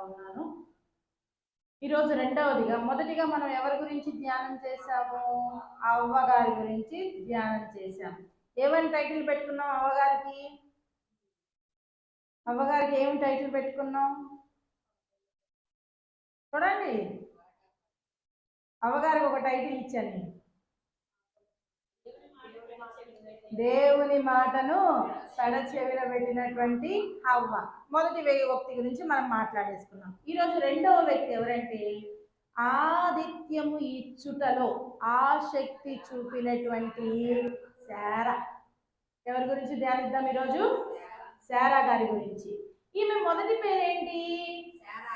ఉన్నాను. ఈరోజు రెండవదిగా మొదటిగా మనం ఎవరి గురించి ధ్యానం చేశాము? అవ్వగారి గురించి ధ్యానం చేశాము. ఏమని టైటిల్ పెట్టుకున్నాం అవ్వగారికి? అవ్వగారికి ఏమి టైటిల్ పెట్టుకున్నాం చూడండి. అవ్వగారికి ఒక టైటిల్ ఇచ్చాను నేను, దేవుని మాటను చెవిన పెట్టినటువంటి అవ్వ. మొదటి వ్యక్తి గురించి మనం మాట్లాడేసుకున్నాం. ఈరోజు రెండవ వ్యక్తి ఎవరంటే ఆదిత్యము ఇచ్చుటలో ఆసక్తి చూపినటువంటి శారా. ఎవరి గురించి ధ్యానిద్దాం ఈరోజు? శారా గారి గురించి. ఈమె మొదటి పేరేంటి?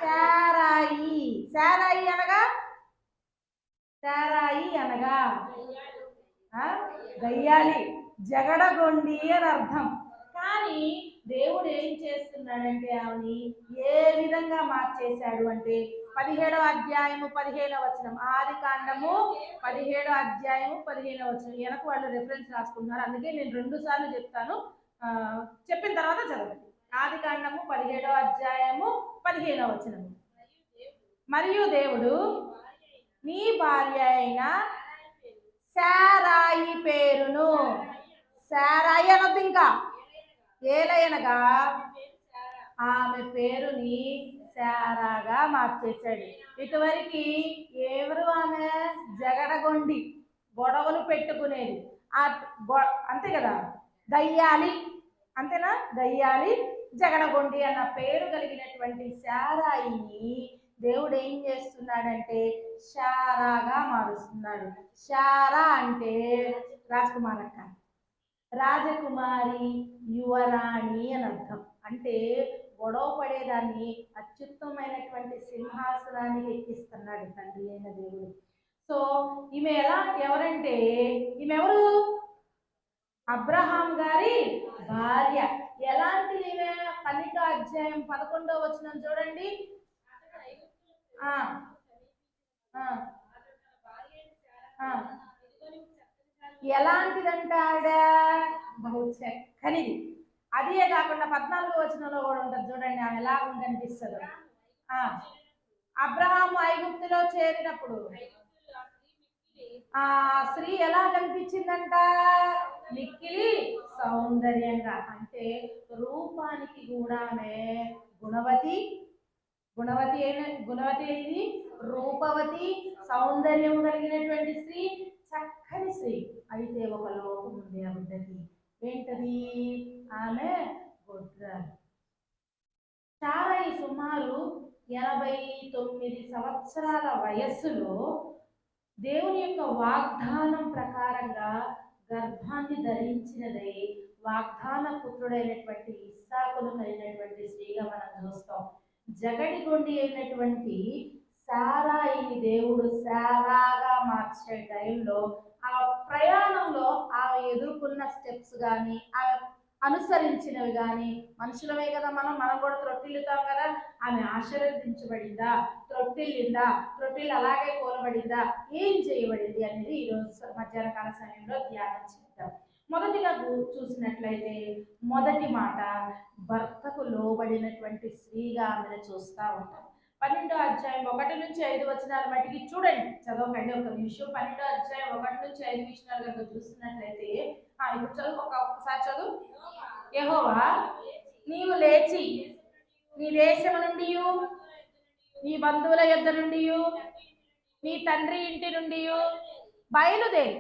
శారాయి. శారాయి అనగా గయ్యాలి, జగడగొండి అని అర్థం. కానీ దేవుడు ఏం చేస్తున్నాడంటే ఆమెని ఏ విధంగా మార్చేశాడు అంటే 17వ అధ్యాయము 15వ వచనం, ఆది కాండము 17వ అధ్యాయము 15వ వచనం. వెనక వాళ్ళు రెఫరెన్స్ రాసుకుంటున్నారు, అందుకే నేను 2 సార్లు చెప్తాను, చెప్పిన తర్వాత చదవండి. ఆది కాండము 17వ అధ్యాయము 15వ వచనము. మరియు దేవుడు నీ భార్య అయిన శారాయి పేరును, శారాయి అనొద్దు ఇంకా, ఏలయనగా ఆమె పేరుని శారాగా మార్చేశాడు. ఇటువరకు ఎవరు ఆమె? జగడగొండి, గొడవలు పెట్టుకునేది, అంతే కదా, గయ్యాలి, అంతేనా, గయ్యాలి జగడగొండి అన్న పేరు కలిగినటువంటి శారాయిని దేవుడు ఏం చేస్తున్నాడంటే శారాగా మారుస్తున్నాడు. శారా అంటే రాజకుమారక్క, రాజకుమారి, యువరాణి అని అర్థం. అంటే గొడవ పడేదాన్ని అత్యుత్తమైనటువంటి సింహాసనానికి ఎక్కిస్తున్నాడు తండ్రి అయిన దేవుడు. సో ఈమె ఎవరంటే ఈమె ఎవరు? అబ్రహాం గారి భార్య. ఎలాంటిది ఈమె? 12వ అధ్యాయం 11వ వచనం చూడండి. ఎలాంటిదంట ఆవిడ? బహు చక్కనిది. అదే కాకుండా 14వ వచనంలో కూడా ఉంటుంది చూడండి, ఆమె ఎలా కనిపిస్తుందో. అబ్రహాము ఐగుప్తులో చేరినప్పుడు ఆ స్త్రీ ఎలా కనిపించిందంట? మిక్కిలి సౌందర్యంగా, అంటే రూపానికి కూడా ఆమె గుణవతి అయింది, రూపవతి, సౌందర్యం కలిగినటువంటి స్త్రీ, చక్కని స్త్రీ. అయితే ఒక లోపం ఉంది ఆ బిడ్డకి. ఏంటది? ఆమె గొడ్రాలు. శారాయి సుమారు 89 సంవత్సరాల వయస్సులో దేవుని యొక్క వాగ్దానం ప్రకారంగా గర్భాన్ని ధరించినదై వాగ్దాన పుత్రుడైనటువంటి ఇస్సాకును కలిగినటువంటి స్త్రీగా మనం చూస్తాం. జగడిగొండి అయినటువంటి శారాయిని దేవుడు శారాగా మార్చే టైంలో ఆ ప్రయాణంలో ఆమె ఎదుర్కొన్న స్టెప్స్ కానీ, ఆమె అనుసరించినవి కానీ, మనుషులమే కదా మనం కూడా త్రొట్టిల్లుతాం కదా, ఆమె ఆశీర్వదించబడిందా, త్రొట్టిల్లిందా, త్రొట్టిల్లు అలాగే కోలబడిందా, ఏం చేయబడింది అనేది ఈరోజు మధ్యాహ్న కాల సమయంలో ధ్యానం చేద్దాం. మొదటిగా చూసినట్లయితే మొదటి మాట భర్తకు లోబడినటువంటి స్త్రీగా ఆమెను చూస్తూ ఉంటాం. 12వ అధ్యాయం 1 నుంచి 5 వచనాల మట్టికి చూడండి, చదవకండి ఒక నిమిషం. 12వ అధ్యాయం 1 నుంచి 5 వచనాలు కనుక చూస్తున్నట్లయితే, ఇప్పుడు చదువు, ఒక్కసారి చదువు. యెహోవా నీవు లేచి నీ దేశము నుండి, నీ బంధువుల యొద్ద నుండి, నీ తండ్రి ఇంటి నుండి బయలుదేరి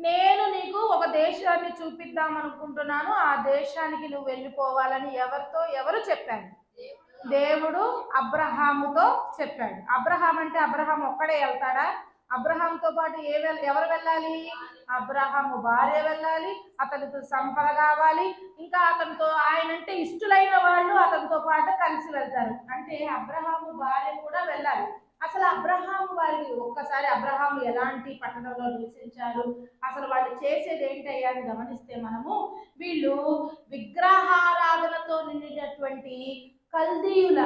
నేను నీకు ఒక దేశాన్ని చూపిద్దాం అనుకుంటున్నాను, ఆ దేశానికి నువ్వు వెళ్ళిపోవాలని ఎవరు చెప్పారు? దేవుడు అబ్రహాముతో చెప్పాడు. అబ్రహాం అంటే అబ్రహాం ఒక్కడే వెళ్తాడా? అబ్రహాంతో పాటు ఎవరు వెళ్ళాలి? అబ్రహాము భార్య వెళ్ళాలి, అతనితో సంపద కావాలి, ఇంకా అతనితో ఆయనంటే ఇష్టలైన వాళ్ళు అతనితో పాటు కలిసి వెళ్తారు. అంటే అబ్రహాము భార్య కూడా వెళ్ళాలి. అసలు అబ్రహాము వారికి ఒక్కసారి అబ్రహాము ఎలాంటి పట్టణంలో నివసించారు, అసలు వాళ్ళు చేసేది ఏంటయ్యా అని గమనిస్తే మనము, వీళ్ళు విగ్రహారాధనతో నిండినటువంటి కల్దీయుల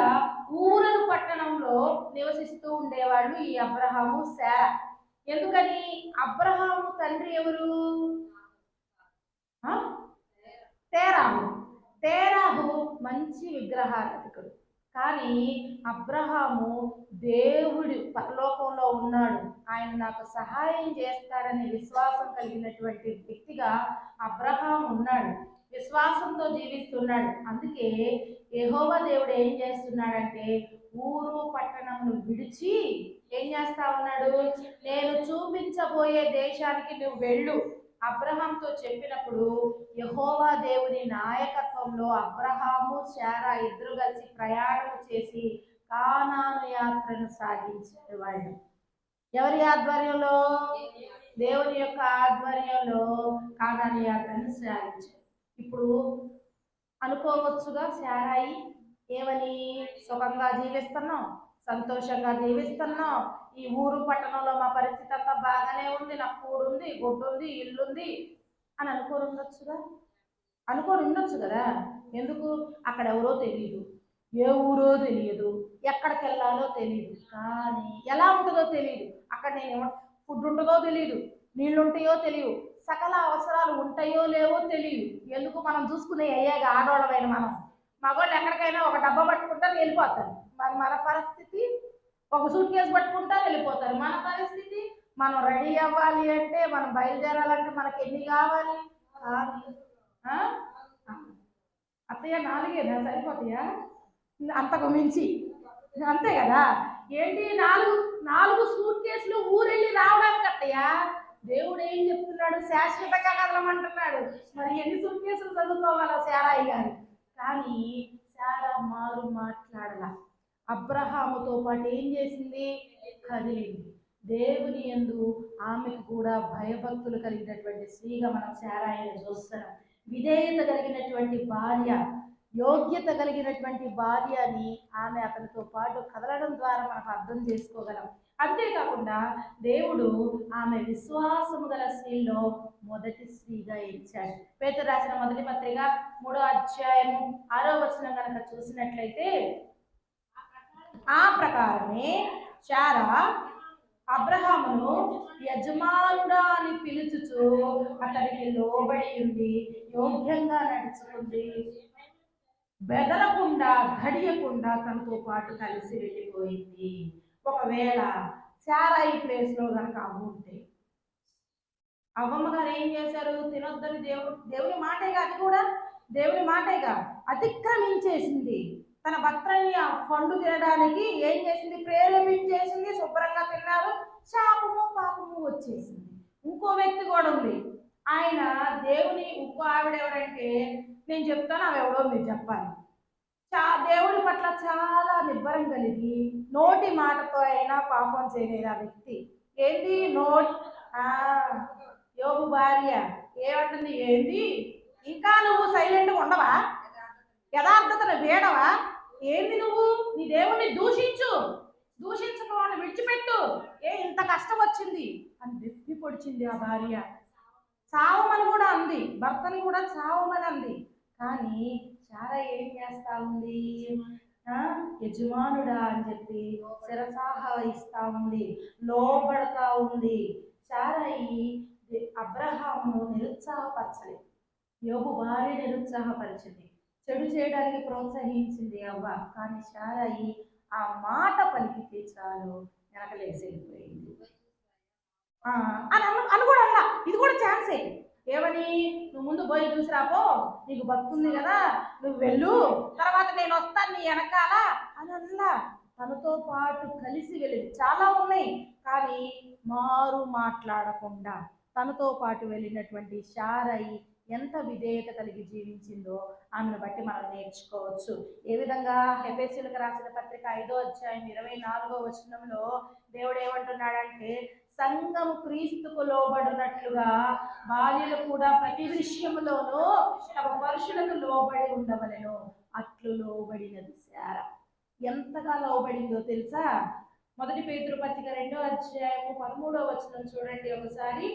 ఊరను పట్టణంలో నివసిస్తూ ఉండేవాళ్ళు ఈ అబ్రహాము శారా. ఎందుకని? అబ్రహాము తండ్రి ఎవరు? తేరాహు. మంచి విగ్రహారాధకుడు. కానీ అబ్రహాము దేవుడు పరలోకంలో ఉన్నాడు, ఆయన నాకు సహాయం చేస్తాడని విశ్వాసం కలిగినటువంటి వ్యక్తిగా అబ్రహాం ఉన్నాడు. విశ్వాసంతో జీవిస్తున్నాడు. అందుకే యెహోవా దేవుడు ఏం చేస్తున్నాడంటే ఊరు పట్టణమును విడిచి ఏం చేస్తా ఉన్నాడు, నేను చూపించబోయే దేశానికి నువ్వు వెళ్ళు అబ్రహాంతో చెప్పినప్పుడు యెహోవా దేవుని నాయకత్వంలో అబ్రహాము శారా ఇద్దరు కలిసి ప్రయాణం చేసి కానాను యాత్రను సాగించారు. వాళ్ళు ఎవరి ఆధ్వర్యంలో? దేవుని యొక్క ఆధ్వర్యంలో కానాను యాత్రను సాగించారు. ఇప్పుడు అనుకోవచ్చుగా శారాయి ఏమని, సుఖంగా జీవిస్తున్నాం, సంతోషంగా జీవిస్తున్నాం, ఈ ఊరు పట్టణంలో మా పరిస్థితి అంతా బాగానే ఉంది, నాకు కూడుంది, గుడ్డుంది, ఇల్లుంది అని అనుకోని ఉండొచ్చు కదా. ఎందుకు? అక్కడ ఎవరో తెలియదు, ఏ ఊరో తెలియదు, ఎక్కడికి వెళ్ళాలో తెలియదు, కానీ ఎలా ఉంటుందో తెలియదు, అక్కడ నేను ఫుడ్ ఉంటుందో తెలియదు, నీళ్ళు ఉంటాయో తెలియదు, సకల అవసరాలు ఉంటాయో లేవో తెలియదు. ఎందుకు? మనం చూసుకునే అయ్యాక ఆడవాళ్ళమైన మనం మగవాళ్ళు ఎక్కడికైనా ఒక డబ్బా పట్టుకుంటారు వెళ్ళిపోతారు. మరి మన పరిస్థితి ఒక సూట్ కేసు పట్టుకుంటారు వెళ్ళిపోతారు. మన పరిస్థితి మనం రెడీ అవ్వాలి అంటే, మనం బయలుదేరాలంటే మనకి ఎన్ని కావాలి? అత్తయ్య 4 సరిపోతాయా? అంతకు మించి అంతే కదా. ఏంటి 4 సూట్ కేసులు ఊరెళ్ళి రావడానికి అత్తయ్య? దేవుడు ఏం చెప్తున్నాడు? శాశ్వతంగా కదలమంటున్నాడు. మరి ఎన్ని సూట్ కేసులు చదువుకోవాలా శారాయి గారు? కానీ శారా మారు మాట్లాడాల. అబ్రహాముతో పాటు ఏం చేసింది? కదిలింది. దేవుని యందు ఆమెకు కూడా భయభక్తులు కలిగినటువంటి స్త్రీగా మనం శారాయిని చూస్తున్నాం. విధేయత కలిగినటువంటి భార్య, యోగ్యత కలిగినటువంటి భార్య అని ఆమె అతనితో పాటు కదలడం ద్వారా మనకు అర్థం చేసుకోగలం. అంతేకాకుండా దేవుడు ఆమె విశ్వాసము గల స్త్రీలో మొదటి స్త్రీగా ఇచ్చాడు. పేతురు రాసిన మొదటి పత్రిక 3వ అధ్యాయము 6వ వచనం కనుక చూసినట్లయితే, ఆ ప్రకారమే శారా అబ్రహామును యజమానుడా అని పిలుచుచు అతనికి లోబడి ఉండి యోగ్యంగా నడుచుకుంది, బెదరకుండా గడియకుండా తనతో పాటు కలిసి వెళ్ళిపోయింది. ఒకవేళ శారాయి ప్లేస్లో కనుక అవ్వ ఉంటే, అవ్వమ్మ గారు ఏం చేశారు? తినొద్దని దేవుని మాటేగా, అది కూడా దేవుని మాటేగా అతిక్రమించేసింది. తన భర్తని ఆ పండు తినడానికి ఏం చేసింది? ప్రేరేపించేసింది. శుభ్రంగా తిన్నారు, శాపము పాపము వచ్చేసింది. ఇంకో వ్యక్తి కూడా ఉంది, ఆయన దేవుని ఇంకో ఆవిడ ఎవరంటే, నేను చెప్తాను అవి ఎవడో మీరు చెప్పాలి. దేవుడి పట్ల చాలా నిబ్బరం కలిగి నోటి మాటతో అయినా పాపం చేయలేదు ఆ వ్యక్తి. ఏంటి? యోబు భార్య ఏమంటుంది? ఏంటి ఇంకా నువ్వు సైలెంట్గా ఉండవా? యథార్థతను వేడవా? ఏంది నువ్వు? నీ దేవుణ్ణి దూషించుకోవాలని విడిచిపెట్టు, ఇంత కష్టం వచ్చింది అని దెప్పి పొడిచింది ఆ భార్య. చావమని కూడా అంది, భర్తని కూడా చావమని అంది. కానీ శారా ఏం చేస్తా ఉంది? యజమానుడా అని చెప్పి శిరసాహయిస్తా ఉంది, లోబడతా ఉంది. శారాయి అబ్రహామును నిరుత్సాహపరచలేదు, యోబు భార్య నిరుత్సాహపరిచింది, చెడు చేయడానికి ప్రోత్సహించింది అవ్వ. కానీ శారాయి ఆ మాట పలికితే చాలు వెనకలేసి వెళ్ళిపోయింది అని కూడా అన్నా. ఇది కూడా ఛాన్సే. ఏమని? నువ్వు ముందు పోయి చూసిరాపో, నీకు భక్తి ఉంది కదా, నువ్వు వెళ్ళు, తర్వాత నేను వస్తాను నీ వెనకాల అని అన్నా. తనతో పాటు కలిసి వెళ్ళింది. చాలా ఉన్నాయి, కానీ మారు మాట్లాడకుండా తనతో పాటు వెళ్ళినటువంటి శారాయి ఎంత విధేయత కలిగి జీవించిందో ఆమెను బట్టి మనం నేర్చుకోవచ్చు. ఏ విధంగా? ఎఫెసీయులకు రాసిన పత్రిక 5వ అధ్యాయం 24వ వచనంలో దేవుడు ఏమంటున్నాడంటే, సంఘము క్రీస్తుకు లోబడినట్లుగా భార్యలు కూడా ప్రతి విషయంలోనూ తమ పురుషులకు లోబడి ఉండవలెను, అట్లు లోబడినది శారా. ఎంతగా లోబడిందో తెలుసా? మొదటి పేతురు పత్రిక 2వ అధ్యాయము 13వ వచనం చూడండి ఒకసారి.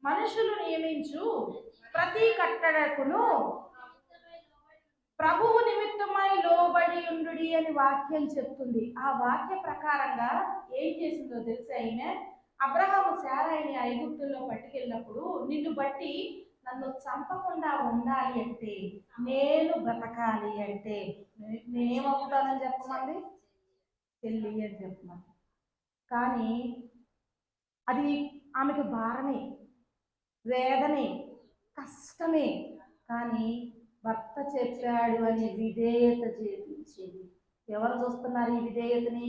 మనుషులు నియమించు ప్రతి కట్టడకును ప్రభువు నిమిత్తమై లోబడి ఉండుడి అని వాక్యం చెప్తుంది. ఆ వాక్య ప్రకారంగా ఏం చేసిందో తెలుసా? ఈమె అబ్రహాము శారాయిని ఐగుప్తుల్లో పట్టుకెళ్ళినప్పుడు, నిన్ను బట్టి నన్ను చంపకుండా ఉండాలి అంటే, నేను బ్రతకాలి అంటే నేనేమవుతానని చెప్పమంది, పెళ్ళి అని చెప్పమంది. కానీ అది ఆమెకు భారమే, వేదనే, కష్టమే. కానీ భర్త చెప్పాడు అని విధేయత చేపించేది. ఎవరు చూస్తున్నారు ఈ విధేయతని?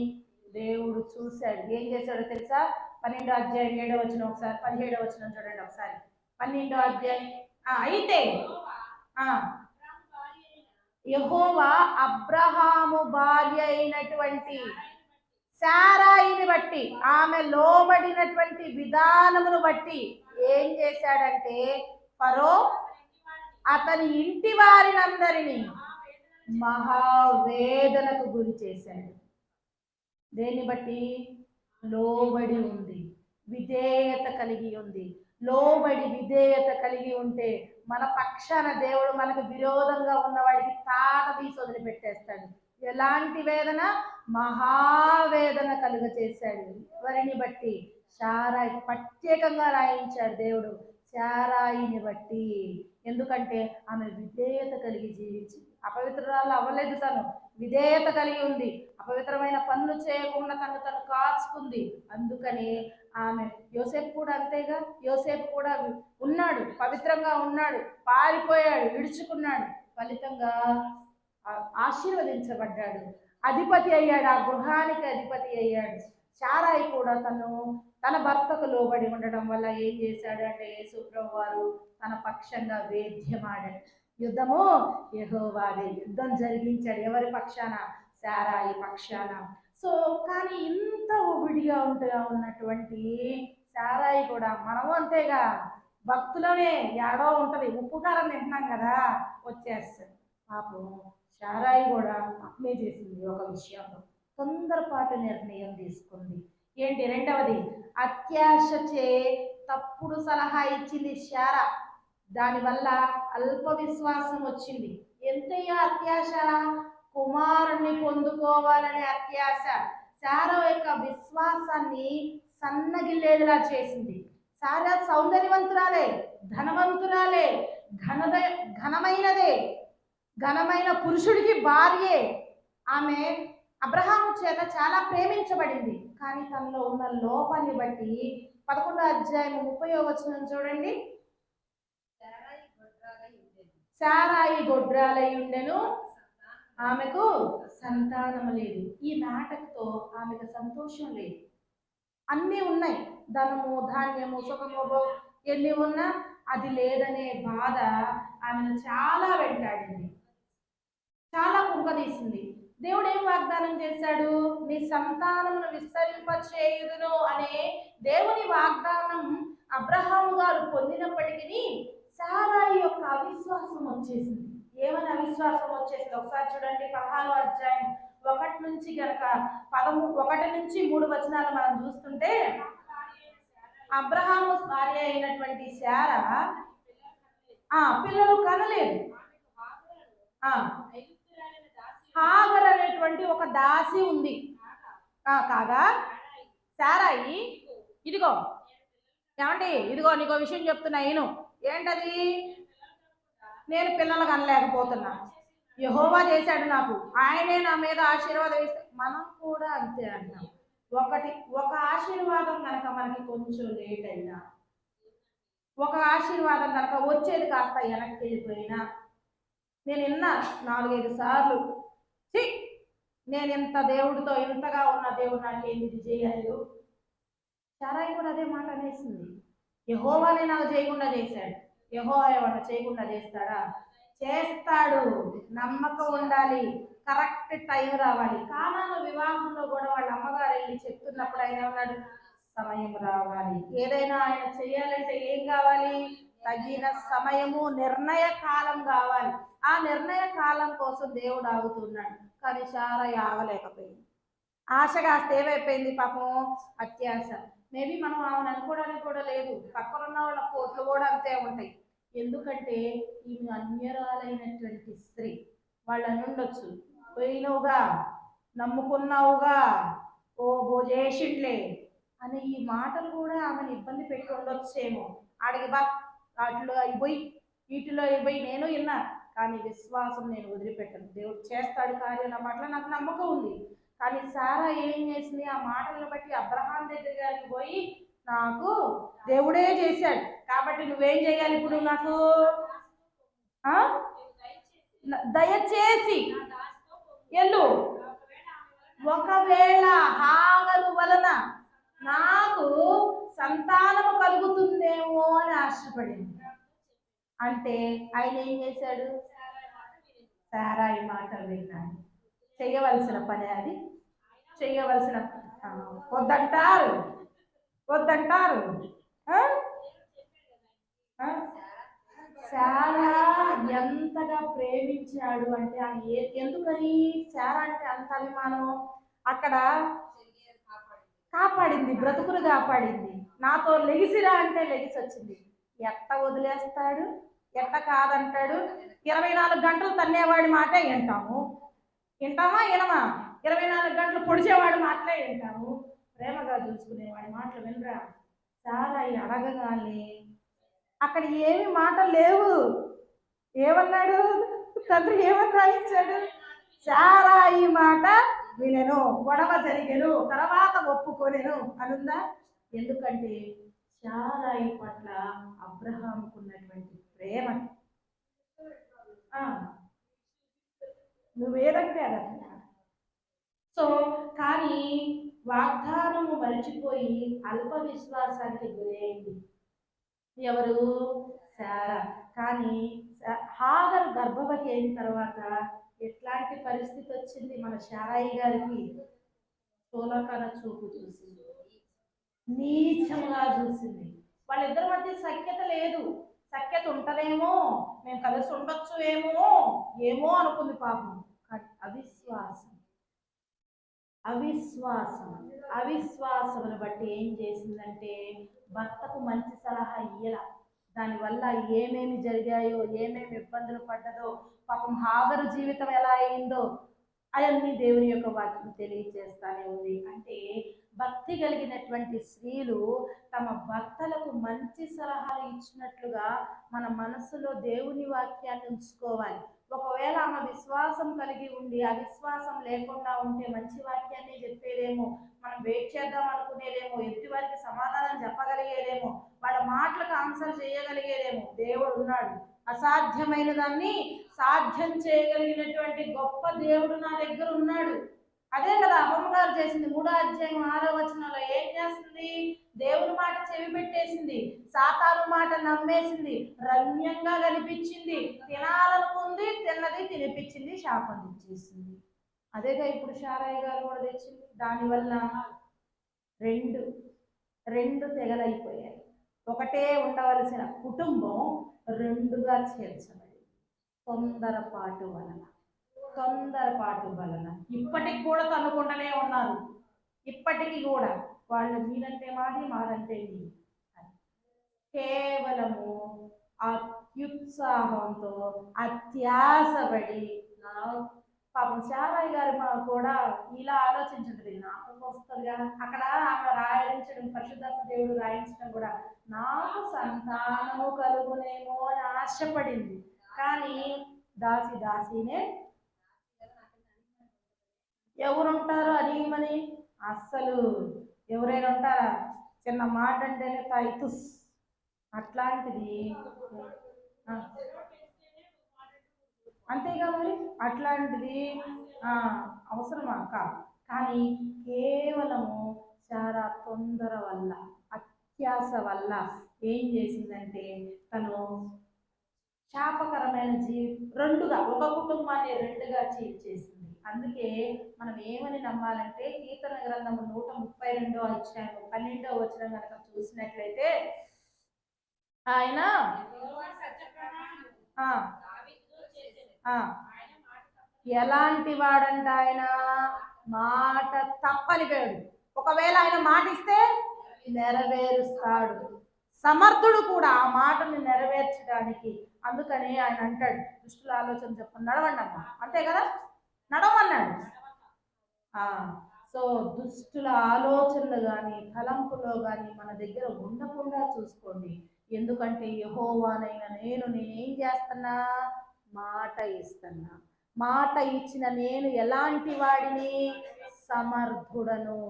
దేవుడు చూశాడు. ఏం చేశాడో తెలుసా? 12వ అధ్యాయం 7వ వచనం ఒకసారి, 17వ వచనం చూడండి ఒకసారి. 12వ అధ్యాయం. అయితే యెహోవా అబ్రహాము భార్య అయినటువంటి శారాయిని బట్టి, ఆమె లోబడినటువంటి విధానమును బట్టి ఏం చేశాడంటే, ఫరో అతని ఇంటి వారినందరినీ మహావేదనకు గురి చేశాడు. దేన్ని బట్టి? లోబడి ఉంది, విధేయత కలిగి ఉంది. లోబడి విధేయత కలిగి ఉంటే మన పక్షాన దేవుడు మనకు విరోధంగా ఉన్నవాడికి తాట తీసి వదిలిపెట్టేస్తాడు. ఎలాంటి వేదన? మహావేదన కలుగ చేశాడు. ఎవరిని బట్టి? శారాయి. ప్రత్యేకంగా రాయించాడు దేవుడు, శారాయిని బట్టి. ఎందుకంటే ఆమె విధేయత కలిగి జీవించింది. అపవిత్రురాలు అవ్వలేదు, తను విధేయత కలిగి ఉంది. అపవిత్రమైన పనులు చేయకుండా తను కాచుకుంది. అందుకని ఆమె, యోసేపు కూడా అంతేగా. యోసేపు కూడా ఉన్నాడు, పవిత్రంగా ఉన్నాడు, పారిపోయాడు, విడుచుకున్నాడు. ఫలితంగా ఆశీర్వదించబడ్డాడు, అధిపతి అయ్యాడు, ఆ గృహానికి అధిపతి అయ్యాడు. శారాయి కూడా తన భర్తకు లోబడి ఉండడం వల్ల ఏం చేశాడు అంటే, యేసుప్రభు వారు తన పక్షంగా వేద్యమాడాడు. యుద్ధము యెహోవాదే. యుద్ధం జరిగించాడు. ఎవరి పక్షాన? శారాయి పక్షాన. సో కానీ ఇంత ఒబిడిగా ఉన్నటువంటి శారాయి కూడా, మనము అంతేగా, భక్తులమే, ఏడో ఉంటది, ఉప్పు కారం తింటున్నాం కదా, వచ్చేస్తుంది. పాపం శారాయి కూడా తప్పే చేసింది ఒక విషయంలో. తొందరపాటు నిర్ణయం తీసుకుంది. ఏంటి? రెండవది, అత్యాశచే తప్పుడు సలహా ఇచ్చింది శారా. దానివల్ల అల్ప విశ్వాసం వచ్చింది. ఎంతయ్యా అత్యాశ? కుమారుణ్ణి పొందుకోవాలనే అత్యాశ శారా యొక్క విశ్వాసాన్ని సన్నగిల్లేదిలా చేసింది. శారా సౌందర్యవంతురాలే, ధనవంతురాలే, ఘనమైన పురుషుడికి భార్యే. ఆమె అబ్రహాము చేత చాలా ప్రేమించబడింది. కానీ తనలో ఉన్న లోపాన్ని బట్టి 11వ అధ్యాయం 30వ వచనం చూడండి. శారాయి గొడ్రాలై ఉండెను, ఆమెకు సంతానము లేదు. ఈ నాటకతో ఆమెకు సంతోషం లేదు. అన్నీ ఉన్నాయి, ధనము, ధాన్యము, సుఖము, ఎన్ని ఉన్నా అది లేదనే బాధ ఆమెను చాలా వెంటాడింది, చాలా కుంగదీసింది. దేవుడు ఏం వాగ్దానం చేశాడు? నీ సంతానమును విస్తరింపచేయుదును అనే దేవుని వాగ్దానం అబ్రహాము గారు పొందినప్పటికీ శారాయి యొక్క అవిశ్వాసం వచ్చేసింది. ఏమని అవిశ్వాసం వచ్చేసింది? ఒకసారి చూడండి. 16వ అధ్యాయం 1 నుంచి గనక 1 నుంచి 3 వచనాలు మనం చూస్తుంటే, అబ్రహాము భార్య అయినటువంటి శారా పిల్లలు కనలేదు. హాగర్ అనేటువంటి ఒక దాసి ఉంది. కాగా శారాయి, ఇదిగో ఏమండి, ఇదిగో నీకో విషయం చెప్తున్నా, ఏంటది? నేను పిల్లలు కనలేకపోతున్నా, యెహోవా చేశాడు నాకు, ఆయనే నా మీద ఆశీర్వాదం ఇస్తే. మనం కూడా అంతే అంటాం. ఒక ఆశీర్వాదం కనుక మనకి కొంచెం లేట్ అయినా, ఒక ఆశీర్వాదం కనుక వచ్చేది కాస్త వెనక్కి వెళ్ళిపోయినా, నేను విన్నా 4-5 సార్లు, నేను ఇంత దేవుడితో ఇంతగా ఉన్న దేవుడు నాకు ఏంది చేయలేదు. శారాయి కూడా అదే మాట అనేసింది. యెహోవానే నాకు చేయకుండా చేశాడు, యెహోవా ఏమన్నా చేయకుండా చేస్తాడా? చేస్తాడు. నమ్మకం ఉండాలి, కరెక్ట్ టైం రావాలి. కానాను వివాహంలో కూడా వాళ్ళ అమ్మగారు వెళ్ళి చెప్తున్నప్పుడు ఆయన ఉన్నాడు, సమయం రావాలి. ఏదైనా ఆయన చేయాలంటే ఏం కావాలి? తగిన సమయము, నిర్ణయ కాలం కావాలి. ఆ నిర్ణయ కాలం కోసం దేవుడు ఆగుతున్నాడు. కానీ శారాయి ఆగలేకపోయింది. ఆశ కాస్త ఏమైపోయింది పాపం? అత్యాశ. మేబీ మనం ఆమెను అనుకోవడానికి కూడా లేదు. పక్కనున్న వాళ్ళ కోట్లు కూడా అంతే ఉంటాయి. ఎందుకంటే ఈమె అన్యరాలైనటువంటి స్త్రీ. వాళ్ళని ఉండొచ్చు, పోయినవుగా, నమ్ముకున్నావుగా, ఓ భోజేషిండ్లే అని ఈ మాటలు కూడా ఆమెను ఇబ్బంది పెట్టి ఉండొచ్చేమో. ఆడికి బా, వాటిలో అయిపోయి వీటిలో అయిపోయి నేను విన్నా. కానీ విశ్వాసం నేను వదిలిపెట్టను. దేవుడు చేస్తాడు కార్యం నా పట్ల నాకు నమ్మకం ఉంది. కానీ సారా ఏం చేసింది? ఆ మాటలను బట్టి అబ్రహాం దగ్గరికి పోయి నాకు దేవుడే చేశాడు కాబట్టి నువ్వేం చేయాలి ఇప్పుడు నాకు దయచేసి ఎల్లు. ఒకవేళ హాగరు వలన నాకు సంతానము కలుగుతుందేమో అని ఆశపడింది. అంటే ఆయన ఏం చేశాడు? సారాయి మాట విన్నాడు. చెయ్యవలసిన పని అది, చెయ్యవలసిన వద్దంటారు వద్దంటారు. సారా ఎంతగా ప్రేమించాడు అంటే ఎందుకని సారా అంటే అంత అభిమానం? అక్కడ కాపాడింది, బ్రతుకులు కాపాడింది. నాతో లెగిసిరా అంటే లెగిసి వచ్చింది. ఎట్ట వదిలేస్తాడు? ఎట్ట కాదంటాడు? 24 గంటలు తన్నేవాడి మాటే వింటాము. వింటామా వినమా? 24 గంటలు పొడిచేవాడి మాటలే వింటాము. ప్రేమగా చూసుకునేవాడి మాటలు వినరా? చాలా అడగగానే అక్కడ ఏమి మాటలు లేవు. ఏమన్నాడు తండ్రి? ఏమని రాయించాడు? చాలా ఈ మాట వినెను, గొడవ జరిగెను, తర్వాత ఒప్పుకొనెను అనుందా? ఎందుకంటే చాలా ఈ పట్ల అబ్రహాముకున్నటువంటి ప్రేమ. నువ్వేదంటే అదన్నా. సో కానీ వాగ్దానము మరిచిపోయి అల్ప విశ్వాసానికి గురైంది ఎవరు? సారా. కానీ హాగరు గర్భవతి అయిన తర్వాత ఎట్లాంటి పరిస్థితి వచ్చింది మన శారాయి గారికి? చులకన చూపు చూసింది, నీచముగా చూసింది. వాళ్ళిద్దరి మధ్య సఖ్యత లేదు. సఖ్యత ఉంటదేమో, మేము కలిసి ఉండొచ్చు ఏమో అనుకుంది పాపం. కానీ అవిశ్వాసమును బట్టి ఏం చేసిందంటే భర్తకు మంచి సలహా ఇయ్యల. దానివల్ల ఏమేమి జరిగాయో, ఏమేమి ఇబ్బందులు పడ్డదో, పాపం హాగరు జీవితం ఎలా అయిందో అవన్నీ దేవుని యొక్క వాక్యం తెలియజేస్తానే ఉంది. అంటే భక్తి కలిగినటువంటి స్త్రీలు తమ భర్తలకు మంచి సలహాలు ఇచ్చినట్లుగా మన మనసులో దేవుని వాక్యాన్ని ఉంచుకోవాలి. ఒకవేళ ఆమె విశ్వాసం కలిగి ఉండి అవిశ్వాసం లేకుండా ఉంటే మంచి వాక్యాన్ని చెప్పేదేమో, మనం వెయిట్ చేద్దాం అనుకునేదేమో, ఎదుటి వారికి సమాధానం చెప్పగలిగేదేమో, వాళ్ళ మాటలకు ఆన్సర్ చేయగలిగేదేమో. దేవుడు ఉన్నాడు. అసాధ్యమైన దాన్ని సాధ్యం చేయగలిగినటువంటి గొప్ప దేవుడు నా దగ్గర ఉన్నాడు. అదే కదా అమ్మమ్మ గారు చేసింది. 3వ అధ్యాయం 6వ వచనంలో ఏం చేస్తుంది? దేవుని మాట చెవి పెట్టేసింది, సాతాను మాట నమ్మేసింది, రమ్యంగా కనిపించింది, తినాలనుకుంది, తిన్నది తినిపించింది, శాపం ఇచ్చేసింది. అదేగా ఇప్పుడు శారాయి గారు కూడా తెచ్చింది. దానివల్ల రెండు తెగలైపోయాయి. ఒకటే ఉండవలసిన కుటుంబం రెండుగా చేర్చబడి తొందరపాటు వలన ఇప్పటికి కూడా తనుకుంటూనే ఉన్నారు. ఇప్పటికి కూడా వాళ్ళు మీరంటే మాదంటే మీ, కేవలము అత్యుత్సాహంతో అత్యాసపడి పాపం శారాయి గారు కూడా ఇలా ఆలోచించుంటుంది. నాకు వస్తుందిగా. అక్కడ ఆమె రాయించడం, పరిశుద్ధాత్మ దేవుడు రాయించడం కూడా నాకు సంతానము కలుగునేమో అని ఆశపడింది. కానీ దాసినే ఎవరుంటారు అడిగమని? అస్సలు ఎవరైనా ఉంటారా? చిన్న మాట అంటేనే తైతుస్. అట్లాంటిది అంతేగా మరి. అట్లాంటిది అవసరమా? కానీ కేవలము చాలా తొందర వల్ల, అత్యాస వల్ల ఏం చేసిందంటే తను శాపకరమైన రెండుగా, ఒక కుటుంబాన్ని రెండుగా చీల్చేసింది. అందుకే మనం ఏమని నమ్మాలంటే కీర్తన గ్రంథము 132వ అధ్యాయం 12వ వచనం కనుక చూసినట్లయితే ఆయన ఎలాంటి వాడంట? ఆయన మాట తప్పని పేరు. ఒకవేళ ఆయన మాట ఇస్తే నెరవేరుస్తాడు. సమర్థుడు కూడా ఆ మాటను నెరవేర్చడానికి. అందుకని ఆయన అంటాడు, దుష్టుల ఆలోచన చెప్పండి నడవండి అన్న. అంతే కదా, నడవన్నాడు. సో దుష్టుల ఆలోచనలు కానీ తలంపులో కానీ మన దగ్గర ఉండకుండా చూసుకోండి. ఎందుకంటే యెహోవానైన నేనేం చేస్తున్నా? మాట ఇస్తున్నా. మాట ఇచ్చిన నేను ఎలాంటి వాడిని? సమర్థుడను.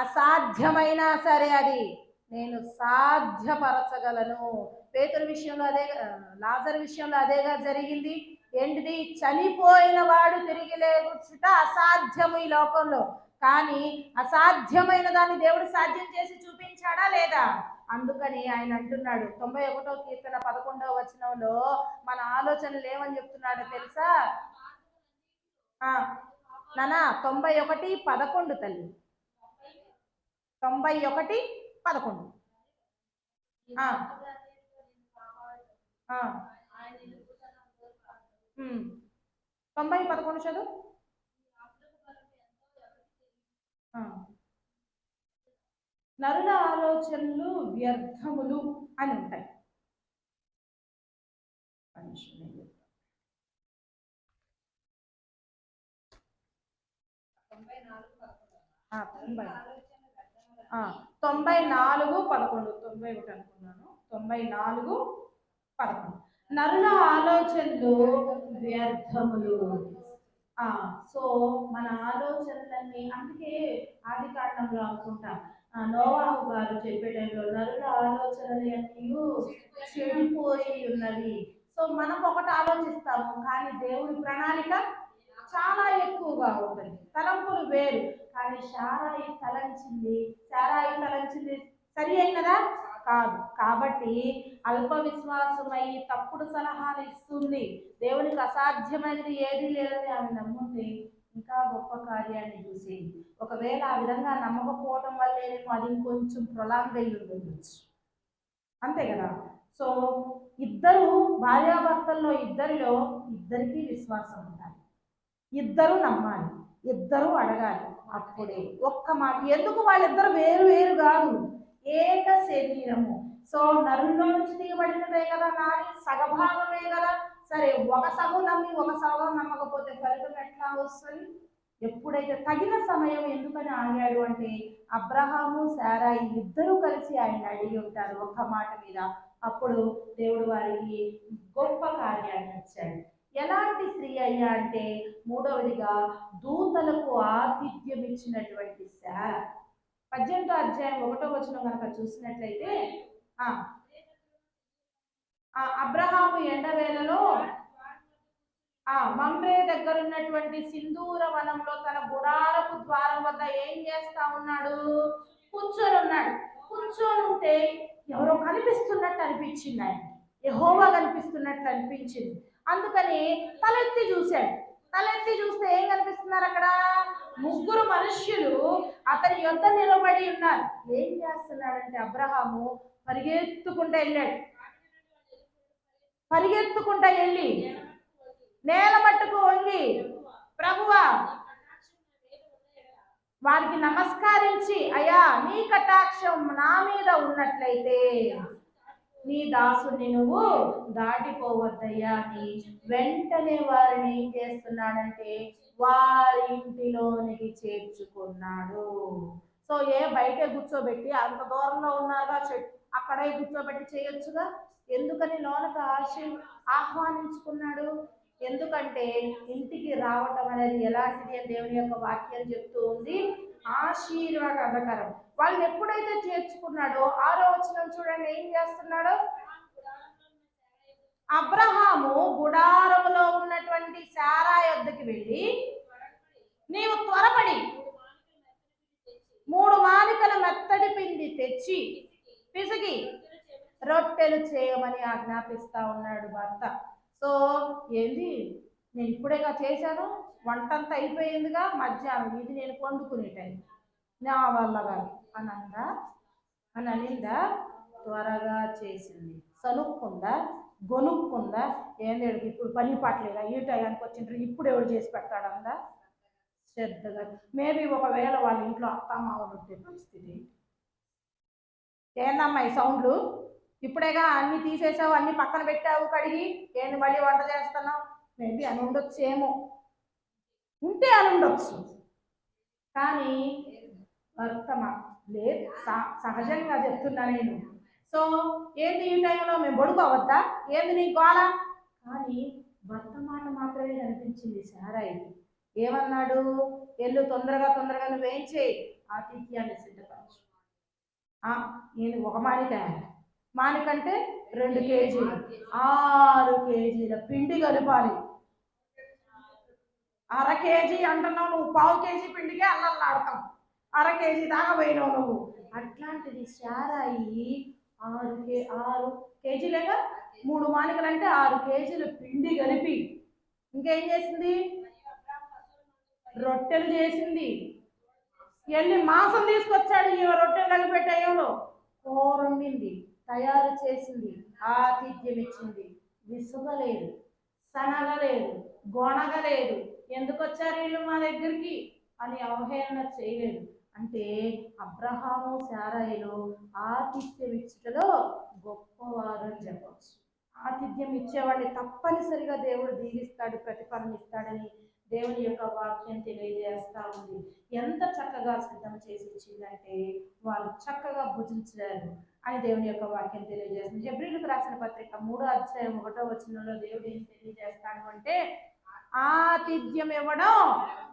అసాధ్యమైనా సరే అది నేను సాధ్యపరచగలను. పేతురు విషయంలో అదే, లాజరు విషయంలో అదేగా జరిగింది. ఏంటిది? చనిపోయిన వాడు తిరిగి లేచుట అసాధ్యము ఈ లోకంలో. కానీ అసాధ్యమైన దాన్ని దేవుడు సాధ్యం చేసి చూపించాడా లేదా? అందుకని ఆయన అంటున్నాడు 91వ కీర్తన 11వ వచనంలో మన ఆలోచనలు ఏమని చెప్తున్నాడో తెలుసా? నానా 91:11 తల్లి, 91:11. 90:11 చదువు. నరుల ఆలోచనలు వ్యర్థములు అని ఉంటాయి. తొంభై 91 అనుకున్నాను. 94:11. నరుల ఆలోచనలు వ్యర్థములు. సో మన ఆలోచనలన్నీ, అందుకే ఆది కాండంలో అనుకుంటా నోవాహు గారు చెప్పే టైంలో నరుల ఆలోచనలు అన్నీ చెడిపోయి ఉన్నవి. సో మనం ఒకటి ఆలోచిస్తాము, కానీ దేవుడి ప్రణాళిక చాలా ఎక్కువగా ఉంటుంది. తలంపులు వేరు, కానీ సారాయి తలంచింది సరి అయినదా? కాదు. కాబట్టి అల్ప విశ్వాసమై తప్పుడు సలహాలు ఇస్తుంది. దేవునికి అసాధ్యమైనది ఏది లేదని ఆమె నమ్ముంటే ఇంకా గొప్ప కార్యాన్ని చూసేది. ఒకవేళ ఆ విధంగా నమ్మకపోవటం వల్లేనేమో అది ఇంకొంచెం ప్రొలాంగ్ అయ్యి ఉండొచ్చు. అంతే కదా? సో ఇద్దరు భార్యాభర్తల్లో ఇద్దరికి విశ్వాసం ఉండాలి, ఇద్దరు నమ్మాలి, ఇద్దరు అడగాలి. అప్పుడే ఒక్క మాట. ఎందుకు వాళ్ళిద్దరు వేరు వేరు కాదు, ఏక శరీరము. సో నరుల్లో నుంచి దిగబడినదే కదా నారి, సగభాగమే కదా. సరే, ఒక సగం నమ్మి ఒక సగం నమ్మకపోతే ఫలితం ఎట్లా వస్తుంది? ఎప్పుడైతే తగిన సమయం ఎందుకని ఆగాడు అంటే అబ్రహాము శారాయి ఇద్దరూ కలిసి ఆయన అడిగి ఉంటారు ఒక్క మాట మీద. అప్పుడు దేవుడు వారికి గొప్ప కార్యాన్ని ఇచ్చాడు. ఎలాంటి స్త్రీ అయ్యా అంటే, మూడవదిగా దూతలకు ఆతిథ్యం ఇచ్చినటువంటి శారా. 18వ అధ్యాయం 1వ వచనం కనుక చూసినట్లయితే, అబ్రహాము ఎండవేళలో మమ్రే దగ్గర ఉన్నటువంటి సింధూర వనంలో తన గుడారపు ద్వారం వద్ద ఏం చేస్తా ఉన్నాడు? కూర్చొని ఉన్నాడు. కూర్చొని ఉంటే ఎవరో కనిపిస్తున్నట్టు అనిపించింది ఆయన, యెహోవా కనిపిస్తున్నట్లు అనిపించింది. అందుకని తలెత్తి చూశాడు. తలెత్తి చూస్తే ఏం కనిపిస్తున్నారు అక్కడ? ముగ్గురు మనుష్యులు అతని యొద్ద నిలబడి ఉన్నారు. ఏం చేస్తున్నాడంటే అబ్రహాము పరిగెత్తుకుంటూ వెళ్ళాడు. పరిగెత్తుకుంటూ వెళ్ళి నేల మట్టుకు వంగి, ప్రభువా, వారికి నమస్కరించి, అయ్యా నీ కటాక్షం నా మీద ఉన్నట్లయితే నీ దాసుని నువ్వు దాటిపోవద్దయ్యా అని వెంటనే వారిని ఏం చేస్తున్నాడంటే వారి ఇంటిలోనికి చేర్చుకున్నాడు. సో బయట కూర్చోబెట్టి, అంత దూరంలో ఉన్నారుగా, అక్కడే కూర్చోబెట్టి చేయొచ్చుగా. ఎందుకని లోనకు ఆహ్వానించుకున్నాడు? ఎందుకంటే ఇంటికి రావటం అనేది ఎలాంటిది అని దేవుని యొక్క వాక్యం చెప్తూ ఉంది, ఆశీర్వాదకరం. వాళ్ళని ఎప్పుడైతే చేర్చుకున్నాడో 6వ వచనం చూడండి, ఏం చేస్తున్నాడు? అబ్రహాము గుడారములో ఉన్నటువంటి శారా యొద్దకి వెళ్ళి, నీవు త్వరపడి 3 మానికల మెత్తడి పిండి తెచ్చి పిసికి రొట్టెలు చేయమని ఆజ్ఞాపిస్తా ఉన్నాడు భర్త. సో ఏంది, నేను ఇప్పుడేగా చేశాను, వంటంతా అయిపోయిందిగా, మధ్యాహ్నం ఇది నేను వండుకునే టైం, నా వల్ల కాదు అని అనిందా? త్వరగా చేసింది. సనుక్కుందా? గొనుక్కుందా? ఏంది ఇప్పుడు పని పాటలేదా, ఈ టైంకి వచ్చిండ్రు, ఇప్పుడు ఎవరు చేసి పెడతాడందా? శ్రద్ధగా. మేబీ ఒకవేళ వాళ్ళ ఇంట్లో అత్తమామలు ఉంటే పరిస్థితి ఏందమ్మా ఈ సౌండ్లు, ఇప్పుడేగా అన్ని తీసేసావు, అన్ని పక్కన పెట్టావు కడిగి, ఏంది మళ్ళీ వంట చేస్తున్నావు? మేబీ అని ఉండొచ్చేమో, ఉంటే అని ఉండొచ్చు. కానీ వర్తమా లేదు, సహజంగా చెప్తున్నా నేను. సో ఏంది ఈ టైంలో మేము పడుకోవద్దా? ఏంది నీ గోళ? కానీ భర్త మాట మాత్రమే కనిపించింది శారాయికి. ఏమన్నాడు? ఎల్లు తొందరగా తొందరగా నువ్వేం చేయి, ఆతిథ్యాన్ని సిద్ధపరచు. నేను ఒక మానికంటే 2 కేజీలు, 6 కేజీల పిండి కలపాలి. 1/2 కేజీ అంటున్నావు నువ్వు, 1/4 కేజీ పిండికే అల్లల్లాడతాం, 1/2 కేజీ దాకా పోయినావు నువ్వు. అట్లాంటిది శారాయి 6 కేజీలేగా, 3 మానికలు అంటే 6 కేజీలు పిండి కలిపి ఇంకేం చేసింది? రొట్టెలు చేసింది. వెళ్ళి మాంసం తీసుకొచ్చాడు, ఈ రొట్టెలు కలిపెట్టేయంలో కూరొండింది, తయారు చేసింది, ఆతిథ్యం ఇచ్చింది. విసుగలేదు, సనగలేదు, గొనగలేదు. ఎందుకు వచ్చారు వీళ్ళు మా దగ్గరికి అని అవహేళన చేయలేదు. అంటే అబ్రహాము శారాయిలు ఆతిథ్యం ఇచ్చుటలో గొప్పవారు అని చెప్పవచ్చు. ఆతిథ్యం ఇచ్చేవాడిని తప్పనిసరిగా దేవుడు దీవిస్తాడు, ప్రతిఫలం ఇస్తాడని దేవుని యొక్క వాక్యం తెలియజేస్తా ఉంది. ఎంత చక్కగా సిద్ధం చేసి ఇచ్చిందంటే వాళ్ళు చక్కగా భుజించారు అని దేవుని యొక్క వాక్యం తెలియజేస్తుంది. హెబ్రీయులకు రాసిన పత్రిక 3వ అధ్యాయం 1వ వచనంలో దేవుడు ఏం తెలియజేస్తాడు అంటే, ఆతిథ్యం ఇవ్వడం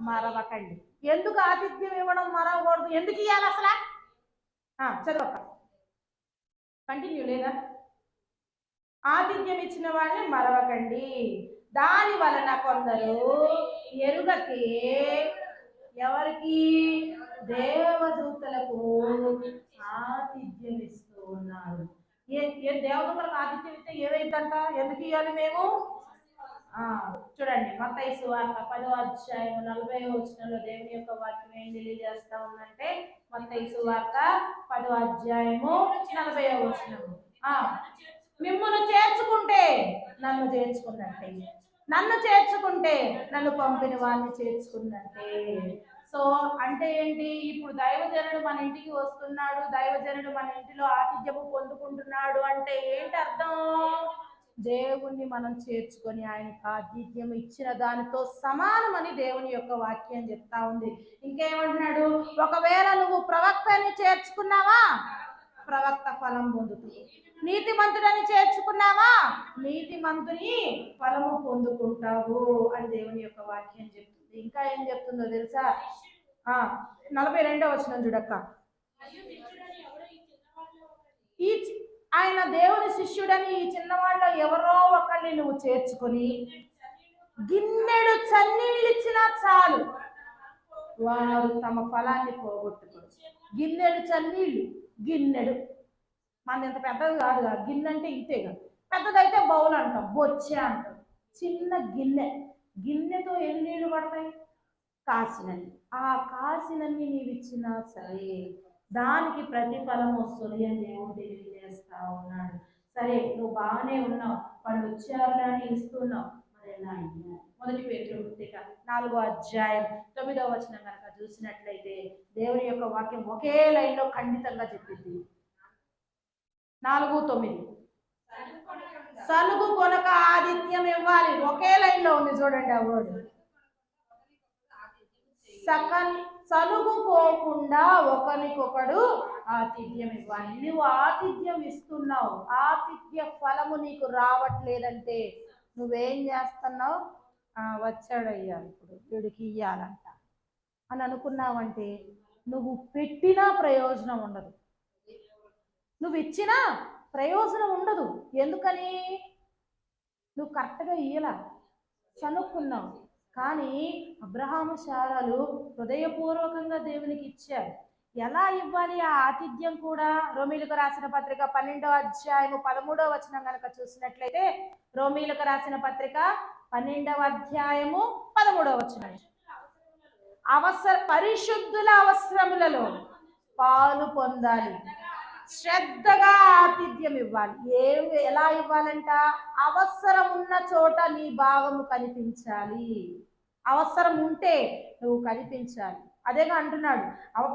మరవకండి. ఎందుకు ఆతిథ్యం ఇవ్వడం మరవకూడదు? ఎందుకు ఇవ్వాలి అసలు? చదవక కంటిన్యూ లేదా? ఆతిథ్యం ఇచ్చిన వాళ్ళని మరవకండి, దాని వలన కొందరు ఎరుగకే ఎవరికి? దేవదూతలకు ఆతిథ్యం ఇస్తూ ఉన్నారు. దేవదూతలకు ఆతిథ్యం ఇస్తే ఏమైందంట? ఎందుకు ఇవ్వాలి మేము? చూడండి, మత్తయి సువార్త 10వ అధ్యాయం 40వ వచనంలో దేవుని యొక్క వాక్యం ఏం తెలియజేస్తా ఉందంటే, మత్తయి సువార్త 10వ అధ్యాయము 40వ వచనము, మిమ్మును చేర్చుకుంటే నన్ను చేర్చుకున్నట్టే, నన్ను చేర్చుకుంటే నన్ను పంపిన వారిని చేర్చుకున్నట్టే. సో అంటే ఏంటి? ఇప్పుడు దైవజనుడు మన ఇంటికి వస్తున్నాడు, దైవజనుడు మన ఇంటిలో ఆతిథ్యము పొందుకుంటున్నాడు అంటే ఏంటి అర్థం? దేవుణ్ణి మనం చేర్చుకొని ఆయనకు ఆతిథ్యం ఇచ్చిన దానితో సమానమని దేవుని యొక్క వాక్యం చెప్తా ఉంది. ఇంకేమంటున్నాడు? ఒకవేళ నువ్వు ప్రవక్తని చేర్చుకున్నావా, ప్రవక్త ఫలం పొందుతుంది. నీతిమంతుడని చేర్చుకున్నావా, నీతిమంతుని ఫలము పొందుకుంటావు అని దేవుని యొక్క వాక్యం చెప్తుంది. ఇంకా ఏం చెప్తుందో తెలుసా? 42వ వచనం చూడక్క. ఆయన దేవుని శిష్యుడని ఈ చిన్నవాళ్ళలో ఎవరో ఒకరిని నువ్వు చేర్చుకొని గిన్నెడు చన్నీళ్ళు ఇచ్చినా చాలు, వారు తమ ఫలాన్ని పోగొట్టుకోరు. గిన్నెడు చన్నీళ్ళు, గిన్నెడు మన ఇంత పెద్దది కాదు కదా, గిన్నె అంటే ఇంతేగా, పెద్దదైతే బౌల్ అంటాం, బొచ్చే అంటాం. చిన్న గిన్నెతో ఎన్ని నీళ్ళు పడతాయి? కాసినన్ని. ఆ కాసినన్ని నీవు ఇచ్చినా సరే దానికి ప్రతిఫలం వస్తుంది అని దేవుడు తెలియజేస్తా ఉన్నాడు. సరే, నువ్వు బాగానే ఉన్నావు, వాళ్ళు వచ్చారు అని ఇస్తున్నావు, మరి ఎలా అయ్యా? 1 పేతురు పత్రిక 4వ అధ్యాయం 9వ వచనం కనుక చూసినట్లయితే దేవుని యొక్క వాక్యం ఒకే లైన్లో ఖండితంగా చెప్పింది. 4:9 సలుగు కొనక ఆతిథ్యం ఇవ్వాలి. ఒకే లైన్లో ఉంది చూడండి ఆ వర్డ్. సలుగుకోకుండా ఒకరికొకడు ఆతిథ్యం ఇవ్వాలి. నువ్వు ఆతిథ్యం ఇస్తున్నావు, ఆతిథ్య ఫలము నీకు రావట్లేదంటే నువ్వేం చేస్తున్నావు? వచ్చాడయ్యా ఇప్పుడు వీడికి ఇయ్యాలంట అని అనుకున్నావంటే నువ్వు పెట్టినా ప్రయోజనం ఉండదు, నువ్వు ఇచ్చినా ప్రయోజనం ఉండదు. ఎందుకని? నువ్వు కరెక్ట్గా ఇయ్యలా, చనుక్కున్నావు. కానీ అబ్రహాము శారాలు హృదయపూర్వకంగా దేవునికి ఇచ్చారు. ఎలా ఇవ్వాలి ఆ ఆతిథ్యం కూడా? రోమీలకు రాసిన పత్రిక 12వ అధ్యాయము 13వ వచనం కనుక చూసినట్లయితే, రోమీలకు రాసిన పత్రిక 12వ అధ్యాయము 13వ వచనం, పరిశుద్ధుల అవసరములలో పాలు పొందాలి, శ్రద్ధగా ఆతిథ్యం ఇవ్వాలి. ఎలా ఇవ్వాలంట? అవసరం ఉన్న చోట నీ భాగము కనిపించాలి, అవసరం ఉంటే నువ్వు కనిపించాలి. అదేగా అంటున్నాడు,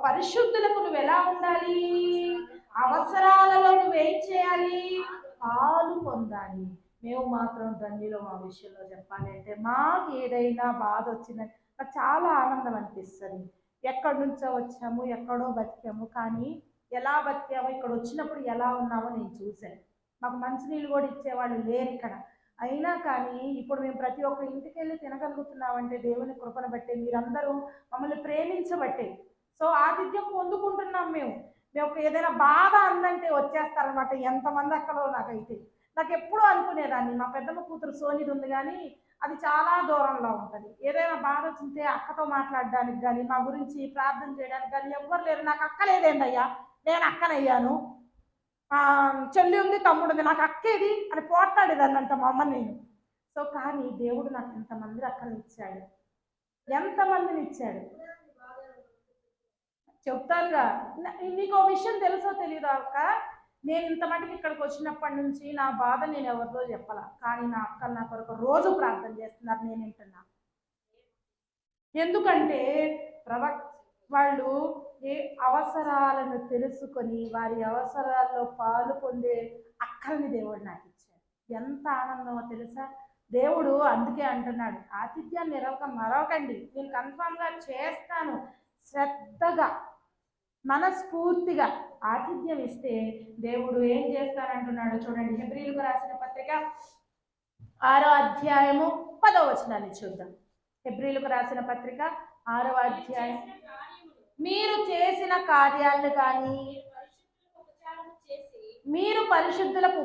పరిశుద్ధులకు నువ్వు ఎలా ఉండాలి? అవసరాలలో నువ్వేం చేయాలి? పాలు పొందాలి. మేము మాత్రం ధన్యులు మా విషయంలో చెప్పాలి అంటే, మాకు ఏదైనా బాధ వచ్చిందంటే నాకు చాలా ఆనందం అనిపిస్తుంది. ఎక్కడి నుంచో వచ్చాము, ఎక్కడో బతికాము, కానీ ఎలా బతికామో ఇక్కడ వచ్చినప్పుడు ఎలా ఉన్నామో నేను చూశాను. మాకు మంచినీళ్ళు కూడా ఇచ్చేవాళ్ళు లేరు ఇక్కడ. అయినా కానీ ఇప్పుడు మేము ప్రతి ఒక్క ఇంటికి వెళ్ళి తినగలుగుతున్నామంటే దేవుని కృపను బట్టే, మీరందరూ మమ్మల్ని ప్రేమించబట్టే. సో ఆతిథ్యం పొందుకుంటున్నాం మేము. మేము ఏదైనా బాధ అందంటే వచ్చేస్తారనమాట. ఎంతమంది అక్కలో నాకు ఎప్పుడూ అనుకునేదాన్ని, మా పెద్దమ్మ కూతురు సోనిది ఉంది కానీ అది చాలా దూరంలో ఉంటుంది. ఏదైనా బాధ వచ్చింటే అక్కతో మాట్లాడడానికి కానీ, మా గురించి ప్రార్థన చేయడానికి కానీ ఎవ్వరు లేరు. నాకు అక్క లేదేందయ్యా, నేను అక్కనయ్యాను, చెల్లి ఉంది, తమ్ముడు ఉంది, నాకు అక్కేది అని పోట్లాడేదాన్ని అంట మా అమ్మ నేను. సో కానీ దేవుడు నాకు ఎంతమంది అక్కని ఇచ్చాడు, ఎంతమందిని ఇచ్చాడు చెప్తానుగా. నీకు ఓ విషయం తెలుసో తెలియదు అక్క, నేను ఇంత మటుకు ఇక్కడికి వచ్చినప్పటి నుంచి నా బాధ నేను ఎవరితో చెప్పాల, కానీ నా అక్కలు నా కొరకు రోజు ప్రార్థన చేస్తున్నారు, నేను వింటున్నా. ఎందుకంటే వాళ్ళు ఏ అవసరాలను తెలుసుకొని వారి అవసరాల్లో పాలు పొందే అక్కల్ని దేవుడు నాకు ఇచ్చాడు. ఎంత ఆనందమో తెలుసా. దేవుడు అందుకే అంటున్నాడు, ఆతిథ్యాన్ని మరొకండి, నేను కన్ఫామ్గా చేస్తాను. శ్రద్ధగా మనస్ఫూర్తిగా ఆతిథ్యం ఇస్తే దేవుడు ఏం చేస్తానంటున్నాడు చూడండి. హెబ్రీయులకు రాసిన పత్రిక 6వ అధ్యాయము 10వ వచనాన్ని చూద్దాం. హెబ్రీయులకు రాసిన పత్రిక 6వ అధ్యాయం. మీరు చేసిన కార్యాలను కానీ, మీరు పరిశుద్ధులకు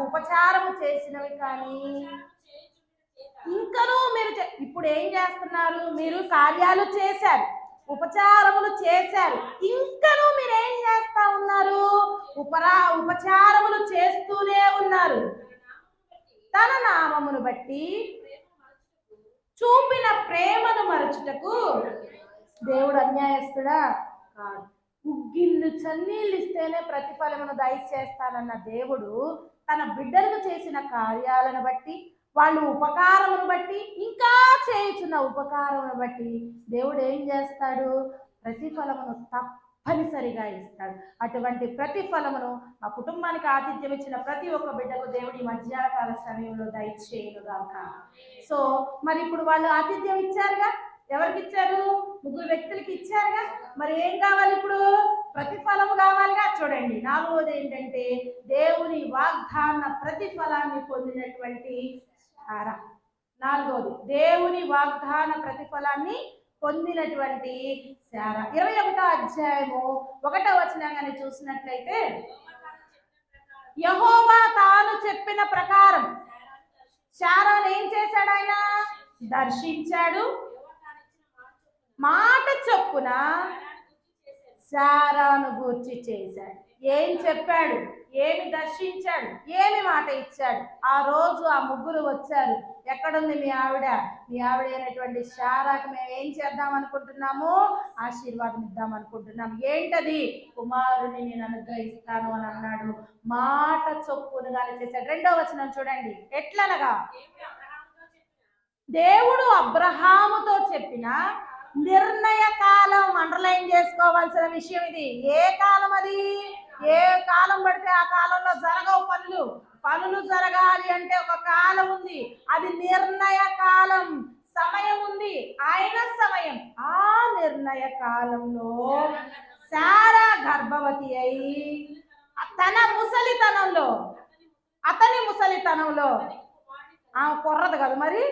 ఉపచారము చేసినవి కానీ, ఇంకనూ మీరు ఇప్పుడు ఏం చేస్తున్నారు, మీరు కార్యాలు చేశారు, ఉపచారములు చేశారు, ఇంకనూ మీరు ఏం చేస్తా ఉన్నారు, ఉపచారములు చేస్తూనే ఉన్నారు. తన నామమును బట్టి చూపిన ప్రేమను మరచుటకు దేవుడు అన్యాయస్తుడా కాదు. ఉగ్గిళ్ళు చన్నీళ్ళు ఇస్తేనే ప్రతిఫలమును దయచేస్తానన్న దేవుడు తన బిడ్డలకు చేసిన కార్యాలను బట్టి, వాళ్ళు ఉపకారమును బట్టి, ఇంకా చేయుచున్న ఉపకారమును బట్టి దేవుడు ఏం చేస్తాడు, ప్రతిఫలమును తప్పనిసరిగా ఇస్తాడు. అటువంటి ప్రతిఫలమును ఆ కుటుంబానికి ఆతిథ్యం ఇచ్చిన ప్రతి ఒక్క బిడ్డకు దేవుడి మధ్యాహ్న కాల సమయంలో దయచేయునుగాక. సో మరి ఇప్పుడు వాళ్ళు ఆతిథ్యం ఇచ్చారుగా, ఎవరికి ఇచ్చారు, 3 వ్యక్తులకి ఇచ్చారుగా. మరి ఏం కావాలి ఇప్పుడు, ప్రతిఫలము కావాలిగా. చూడండి 4వది ఏంటంటే దేవుని వాగ్దాన ప్రతిఫలాన్ని పొందినటువంటి శారా. 4వది దేవుని వాగ్దాన ప్రతిఫలాన్ని పొందినటువంటి శారా. 21వ అధ్యాయము 1వ వచనంగానే చూసినట్లయితే, యెహోవా తాను చెప్పిన ప్రకారం శారాను ఏం చేశాడు, ఆయన దర్శించాడు, మాట చొప్పున శారాను గూర్చి చేశాడు. ఏం చెప్పాడు, ఏమి దర్శించాడు, ఏమి మాట ఇచ్చాడు. ఆ రోజు ఆ 3 వచ్చారు. ఎక్కడుంది మీ ఆవిడ, మీ ఆవిడ అయినటువంటి శారాకి మేము ఏం చేద్దాం అనుకుంటున్నాము, ఆశీర్వాదం ఇద్దాం అనుకుంటున్నాం. ఏంటది, కుమారుని నేను అనుగ్రహిస్తాను అని అన్నాడు. మాట చొప్పునుగానే చేశాడు. 2వ వచనం చూడండి, ఎట్లనగా దేవుడు అబ్రహాముతో చెప్పిన నిర్ణయ కాలం. అండర్లైన్ చేసుకోవాల్సిన విషయం ఇది. ఏ కాలం అది, ఏ కాలం పడితే ఆ కాలంలో జరగవు పనులు జరగాలి అంటే ఒక కాలం ఉంది, అది నిర్ణయ కాలం, సమయం ఉంది, ఆయన సమయం. ఆ నిర్ణయ కాలంలో శారా గర్భవతి అయి అతని ముసలితనంలో ఆమె కొర్రదు కదా మరి.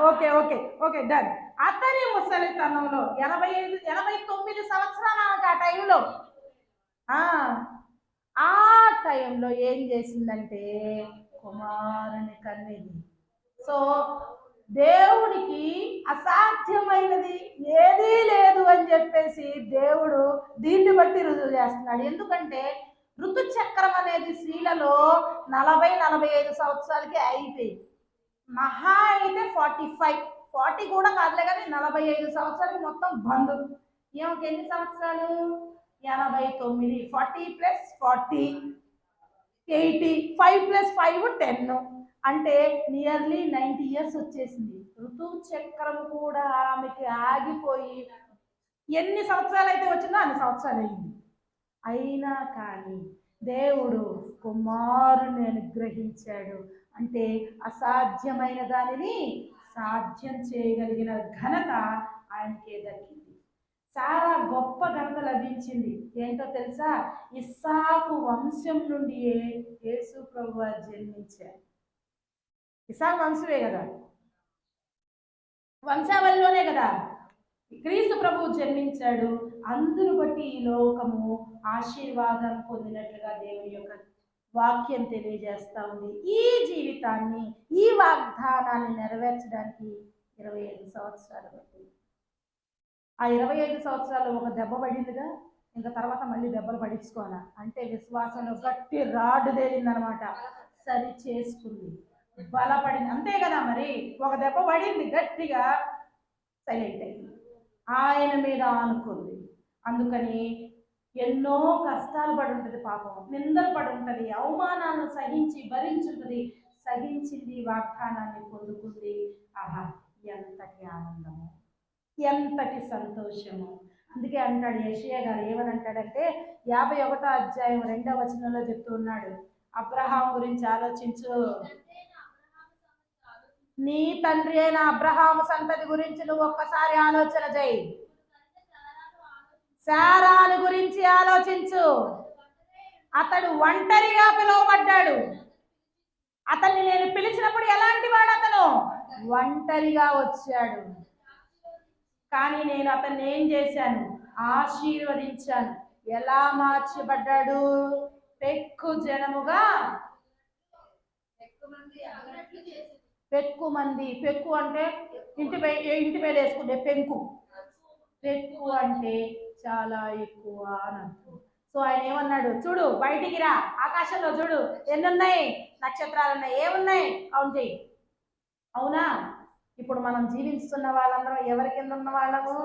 Okay okay okay done. అతని ముసలితనంలో 89 సంవత్సరాలు ఆ టైంలో, ఆ టైంలో ఏం చేసిందంటే కుమారుని కన్నది. సో దేవుడికి అసాధ్యమైనది ఏదీ లేదు అని చెప్పేసి దేవుడు దీన్ని బట్టి రుజువు చేస్తున్నాడు. ఎందుకంటే ఋతుచక్రం అనేది స్త్రీలలో 40-45 సంవత్సరాలకి అయిపోయింది. మహా అయితే 40 కూడా కాదులే, కానీ 45 సంవత్సరాలకి మొత్తం బంధు. ఏమకి ఎన్ని సంవత్సరాలు, 89, 40 + 40 80, 5 + 5 10, అంటే నియర్లీ 90 ఇయర్స్ వచ్చేసింది. ఋతువు చక్రం కూడా ఆమెకి ఆగిపోయి ఎన్ని సంవత్సరాలు అయితే వచ్చిందో అన్ని సంవత్సరాలు అయింది. అయినా కానీ దేవుడు కుమారుని అనుగ్రహించాడు. అంటే అసాధ్యమైన దానిని సాధ్యం చేయగలిగిన ఘనత ఆయనకే దక్కింది. చాలా గొప్ప ఘనత లభించింది. ఏంటో తెలుసా? ఇస్సాకు వంశం నుండి యేసు ప్రభువు జన్మించారు. ఇస్సాకు వంశమే కదా, వంశావళిలోనే కదా క్రీస్తు ప్రభువు జన్మించాడు. అందును బట్టి ఈ లోకము ఆశీర్వాదం పొందినట్లుగా దేవుని యొక్క వాక్యం తెలియజేస్తా ఉంది. ఈ జీవితాన్ని, ఈ వాగ్దానాన్ని నెరవేర్చడానికి 25 సంవత్సరాలు పట్టింది. ఆ 25 సంవత్సరాలు ఒక దెబ్బ పడిందిగా, ఇంకా తర్వాత మళ్ళీ దెబ్బలు పడించుకోవాలా అంటే విశ్వాసంలో గట్టి రాడ్డు తేలిందనమాట. సరి చేసుకుంది, బలపడింది, అంతే కదా. మరి ఒక దెబ్బ పడింది, గట్టిగా సైలెంట్ అయింది, ఆయన మీద ఆనుకుంది. అందుకని ఎన్నో కష్టాలు పడి ఉంటుంది, పాపం నిందలు పడి ఉంటుంది, అవమానాలను సహించి భరించుంటుంది. సహించింది, వాగ్దానాన్ని పొందుకుంది. ఆహా, ఎంతటి ఆనందము, ఎంతటి సంతోషము. అందుకే అంటాడు యెషయా గారు, ఏమని అంటాడంటే 51వ అధ్యాయం 2వ వచనంలో చెప్తూ ఉన్నాడు, అబ్రహాం గురించి ఆలోచించు. నీ తండ్రి అయిన అబ్రహాము సంతతి గురించి నువ్వు ఒక్కసారి ఆలోచన చేయి. శారాను గురించి ఆలోచించు. అతడు ఒంటరిగా పిలువబడ్డాడు. అతన్ని నేను పిలిచినప్పుడు ఎలాంటి వాడు? అతను ఒంటరిగా వచ్చాడు. కానీ నేను అతన్ని ఏం చేశాను? ఆశీర్వదించాను. ఎలా మార్చబడ్డాడు? పెక్కు జనముగా, పెక్కు మంది. పెక్కు అంటే ఇంటి మీద వేసుకునే పెంకు. పెక్కు అంటే చాలా ఎక్కువ అని అర్థం. సో ఆయన ఏమన్నాడు? చూడు, బయటికి రా, ఆకాశంలో చూడు, ఎన్నున్నాయి నక్షత్రాలు ఉన్నాయి, ఏమున్నాయి కౌంట్ చేయి. అవునా? ఇప్పుడు మనం జీవిస్తున్న వాళ్ళందరం ఎవరి కింద ఉన్న వాళ్ళము?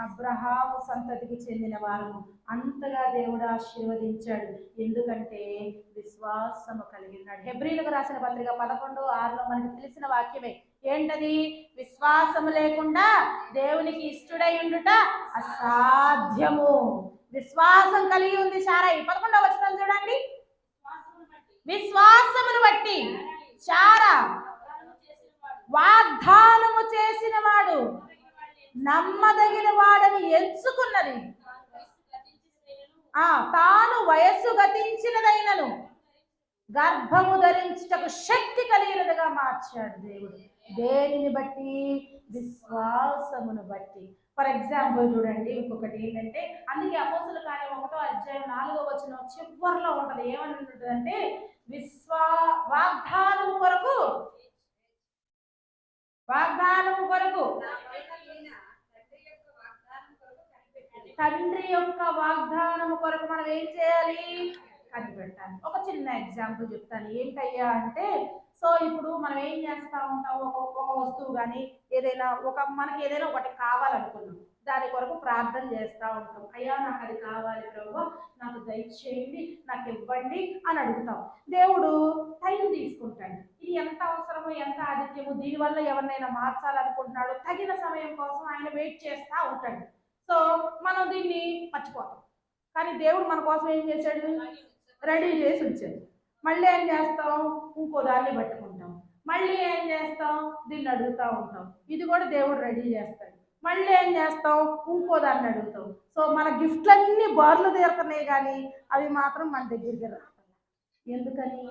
అబ్రహాము సంతతికి చెందిన వాళ్ళము. అంతగా దేవుడు ఆశీర్వదించాడు. ఎందుకంటే విశ్వాసము కలిగి ఉన్నాడు. హెబ్రీలకు రాసిన పత్రిక 11:6లో మనకు తెలిసిన వాక్యమే. ఏంటది? విశ్వాసము లేకుండా దేవునికి ఇష్టడై ఉండుట అసాధ్యము. విశ్వాసం కలిగి ఉంది శారై. 11వ వచనం చూడండి. విశ్వాసమును బట్టి శారా వాగ్దానము చేసిన వాడు నమ్మదగిన వాడని ఎంచుకున్నది. తాను వయస్సు గతించినదైనను గర్భము ధరించుటకు శక్తి కలిగినదిగా మార్చాడు దేవుడు. దేనిని బట్టి? విశ్వాసమును బట్టి. ఫర్ ఎగ్జాంపుల్ చూడండి, ఇంకొకటి ఏంటంటే, అందుకే అపోస్తుల కార్యం 1వ అధ్యాయం 4వ వచనం చివరిలో ఉంటది. ఏమని ఉంటుందంటే, వాగ్దానము కొరకు తండ్రి యొక్క వాగ్దానము కొరకు మనం ఏం చేయాలి? కనిపెట్టాలి. ఒక చిన్న ఎగ్జాంపుల్ చెప్తాను. ఏంటయ్యా అంటే, సో ఇప్పుడు మనం ఏం చేస్తా ఉంటాం? ఒక వస్తువు కానీ ఏదైనా మనకి ఏదైనా ఒకటి కావాలనుకున్నాం, దాని కొరకు ప్రార్థన చేస్తూ ఉంటాం. అయ్యా నాకు అది కావాలి ప్రభువా, నాకు దయచేయండి, నాకు ఇవ్వండి అని అడుగుతాం. దేవుడు టైం తీసుకుంటాడు. ఇది ఎంత అవసరమో, ఎంత ఆదిత్యము, దీనివల్ల ఎవరినైనా మార్చాలనుకుంటున్నాడు, తగిన సమయం కోసం ఆయన వెయిట్ చేస్తూ ఉంటాడు. సో మనం దీన్ని మర్చిపోతాం. కానీ దేవుడు మన కోసం ఏం చేశాడు? రెడీ చేసి ఉంచాడు. మళ్ళీ ఏం చేస్తాం? ఇంకో దాన్ని పట్టుకుంటాం. మళ్ళీ ఏం చేస్తాం? దీన్ని అడుగుతూ ఉంటాం. ఇది కూడా దేవుడు రెడీ చేస్తాడు. మళ్ళీ ఏం చేస్తాం? ఇంకో దాన్ని అడుగుతాం. సో మన గిఫ్ట్లన్నీ బార్లు తీరుతున్నాయి, కానీ అవి మాత్రం మన దగ్గరికి రాస్తాయి. ఎందుకని?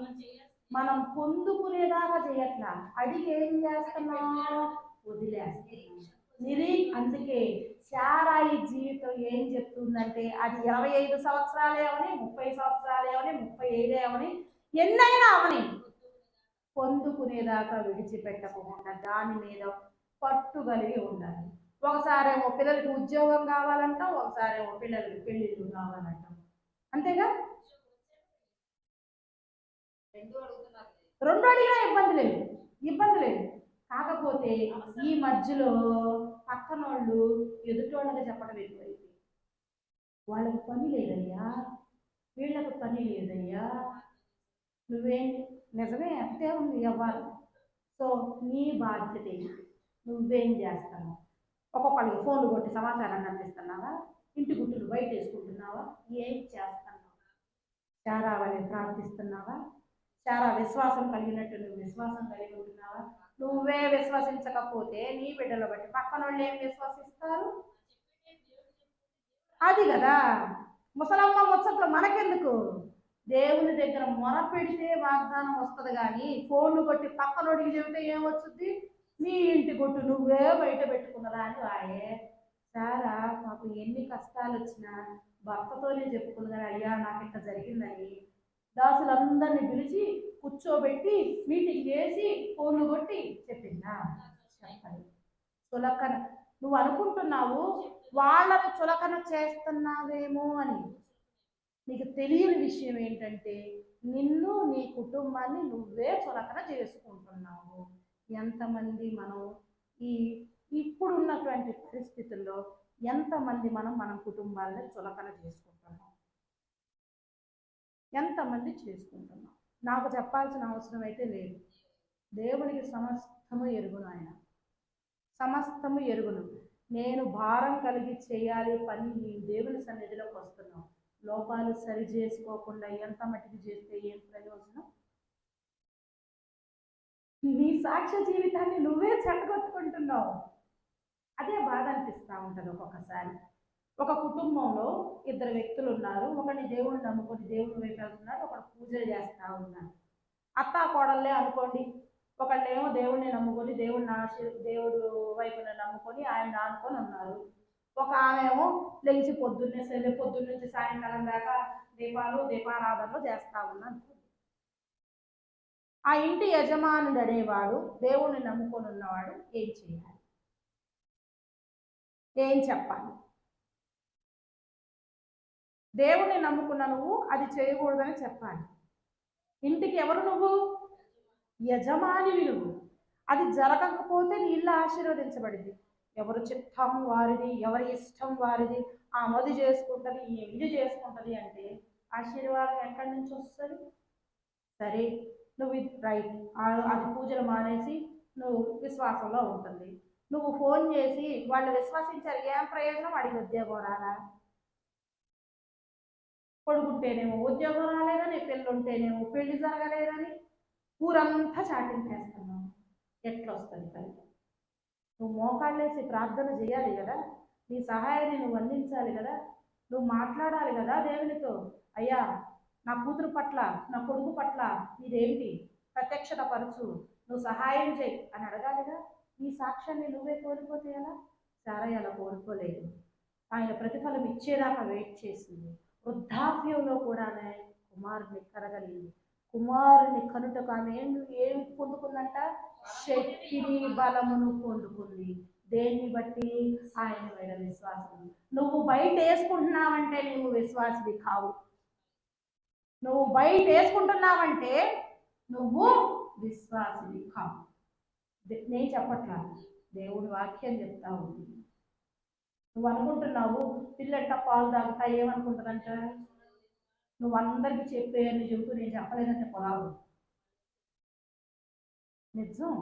మనం పొందుకునేదాకా చేయట్లా, అడిగి ఏం చేస్తున్నాం? వదిలేస్తున్నాం. అందుకే శారాయి జీవితం ఏం చెప్తుందంటే, అది 25 సంవత్సరాలే అవని, 30 సంవత్సరాలే అవని, 35 అవని, ఎన్నైనా అవని, పొందుకునేదాకా విడిచిపెట్టకుండా దాని మీద పట్టుగలిగి ఉండాలి. ఒకసారేమో పిల్లలకి ఉద్యోగం కావాలంటాం, ఒకసారేమో పిల్లలకి పెళ్ళిళ్ళు కావాలంటాం. అంతేగా? రెండు అడిగినా ఇబ్బంది లేదు. కాకపోతే ఈ మధ్యలో పక్కనోళ్ళు ఎదుటోళ్ళగా చెప్పడం ఎక్కువైంది. వాళ్ళకు పని లేదయ్యా, వీళ్ళకు పని లేదయ్యా, నువ్వేం, నిజమే అంతే ఉంది వ్యవహారం. సో నీ బాధ్యత నువ్వేం చేస్తావు? ఒక్కొక్కరికి ఫోన్లు కొట్టి సమాచారాన్ని అందిస్తున్నావా? ఇంటి గుట్టులు బయట వేసుకుంటున్నావా? ఏం చేస్తున్నావు? శారావని ప్రార్థిస్తున్నావా? చాలా విశ్వాసం కలిగినట్టు నువ్వు విశ్వాసం కలిగి ఉంటున్నావా? నువ్వే విశ్వసించకపోతే నీ బిడ్డలు బట్టి పక్కన వాళ్ళు ఏం విశ్వసిస్తారు? అది కదా ముసలమ్మ ముచ్చట్లు మనకెందుకు? దేవుని దగ్గర మొర పెడితే వాగ్దానం వస్తుంది, కానీ ఫోన్లు కొట్టి పక్కనోడికి చెబితే ఏమొచ్చుద్ది? నీ ఇంటి కొట్టు నువ్వే బయట పెట్టుకున్నదా అని వాయే. సారా మాకు ఎన్ని కష్టాలు వచ్చినా భర్తతోనే చెప్పుకున్నదని, అయ్యా నాకు ఇట్లా జరిగిందని దాసులందరినీ పిలిచి కూర్చోబెట్టి మీటింగ్ చేసి ఫోన్లు కొట్టి చెప్పిందా? చెప్పండి. చులకన నువ్వు అనుకుంటున్నావు వాళ్ళను చులకన చేస్తున్నావేమో అని. నీకు తెలియని విషయం ఏంటంటే నిన్ను నీ కుటుంబాన్ని నువ్వే చులకన చేసుకుంటున్నావు. ఎంతమంది మనం ఈ ఇప్పుడున్నటువంటి పరిస్థితుల్లో ఎంతమంది మనం కుటుంబాలను చులకన చేసుకుంటున్నాం? ఎంతమంది చేసుకుంటున్నాం? నాకు చెప్పాల్సిన అవసరం అయితే లేదు. దేవునికి సమస్తము ఎరుగును. ఆయన సమస్తము ఎరుగును. నేను భారం కలిగి చేయాలి పని, ఈ దేవుని సన్నిధిలోకి వస్తున్నాం. లోపాలు సరి చేసుకోకుండా ఎంత మట్టికి చేస్తే ఏం ప్రయోజనం? నీ సాక్ష్య జీవితాన్ని నువ్వే చెడగొట్టుకుంటున్నావు. అదే బాధ అనిపిస్తూ ఉంటుంది ఒక్కొక్కసారి. ఒక కుటుంబంలో ఇద్దరు వ్యక్తులు ఉన్నారు. ఒకరిని దేవుడిని నమ్ముకొని దేవుడి వైపు వెళ్తున్నారు, ఒకడు పూజలు చేస్తూ ఉన్నారు. అత్తా కోడళ్ళే అనుకోండి. ఒకళ్ళేమో దేవుడిని నమ్ముకొని దేవుడు వైపున నమ్ముకొని ఆయన ఆనుకొని ఉన్నారు. ఒక ఆమెమో లేచి పొద్దున్న నుంచి సాయంకాలం దాకా దీపారాధనలు చేస్తూ ఉన్నాను. ఆ ఇంటి యజమానుడు అనేవాడు దేవుణ్ణి నమ్ముకొని ఉన్నవాడు ఏం చేయాలి? ఏం చెప్పాలి? దేవుణ్ణి నమ్ముకున్న నువ్వు అది చేయకూడదని చెప్పాలి. ఇంటికి ఎవరు నువ్వు? యజమానివి నువ్వు. అది జరగకపోతే నీ ఇల్లు ఆశీర్వదించబడింది. ఎవరు చిత్తం వారిది, ఎవరి ఇష్టం వారిది, ఆమెది చేసుకుంటుంది, ఇది చేసుకుంటుంది అంటే ఆశీర్వాదం ఎక్కడి నుంచి వస్తుంది? సరే నువ్వు రైట్, అది పూజలు మానేసి నువ్వు విశ్వాసంలో ఉంటుంది. నువ్వు ఫోన్ చేసి వాళ్ళు విశ్వసించారు, ఏం ప్రయోజనం? వాడికి ఉద్యోగం రాలా? కొడుకుంటేనేమో ఉద్యోగం రాలేదని, పెళ్ళుంటేనేమో పెళ్లి జరగలేదని ఊరంతా చాటింగ్ చేస్తున్నావు. ఎట్లా వస్తుంది ఫలితం? నువ్వు మోకాళ్ళేసి ప్రార్థన చేయాలి కదా, నీ సహాయాన్ని నువ్వు అందించాలి కదా, నువ్వు మాట్లాడాలి కదా దేవునితో. అయ్యా నా కూతురు పట్ల, నా కొడుకు పట్ల నీదేంటి ప్రత్యక్షత పరచు, నువ్వు సహాయం చేయి అని అడగాలిగా. నీ సాక్ష్యాన్ని నువ్వే కోల్పోతే ఎలా? సారయ్య అలా కోల్పోలేదు. ఆయన ప్రతిఫలం ఇచ్చేదాకా వెయిట్ చేసింది. వృద్ధాప్యంలో కూడా ఆమె కుమారుని కనగలిగింది. కుమారుని కనుటకు ఆమె ఏమి పొందుకుందంట? శక్తిని బలమును పొందుకుంది. దేన్ని బట్టి? ఆయన మీద విశ్వాసం. నువ్వు బయట వేసుకుంటున్నావంటే నువ్వు విశ్వాసివి కావు. నువ్వు బయట వేసుకుంటున్నావంటే నువ్వు విశ్వాసివి కావు. నేను చెప్పట్లా, దేవుడి వాక్యం చెప్తా ఉంది. నువ్వు అనుకుంటున్నావు పిల్లట పాలు తాగుతా ఏమనుకుంటుందంట? నువ్వు అందరికి చెప్పేయని చెబుతూ నేను చెప్పలేదంటే పొలాలు నిజం.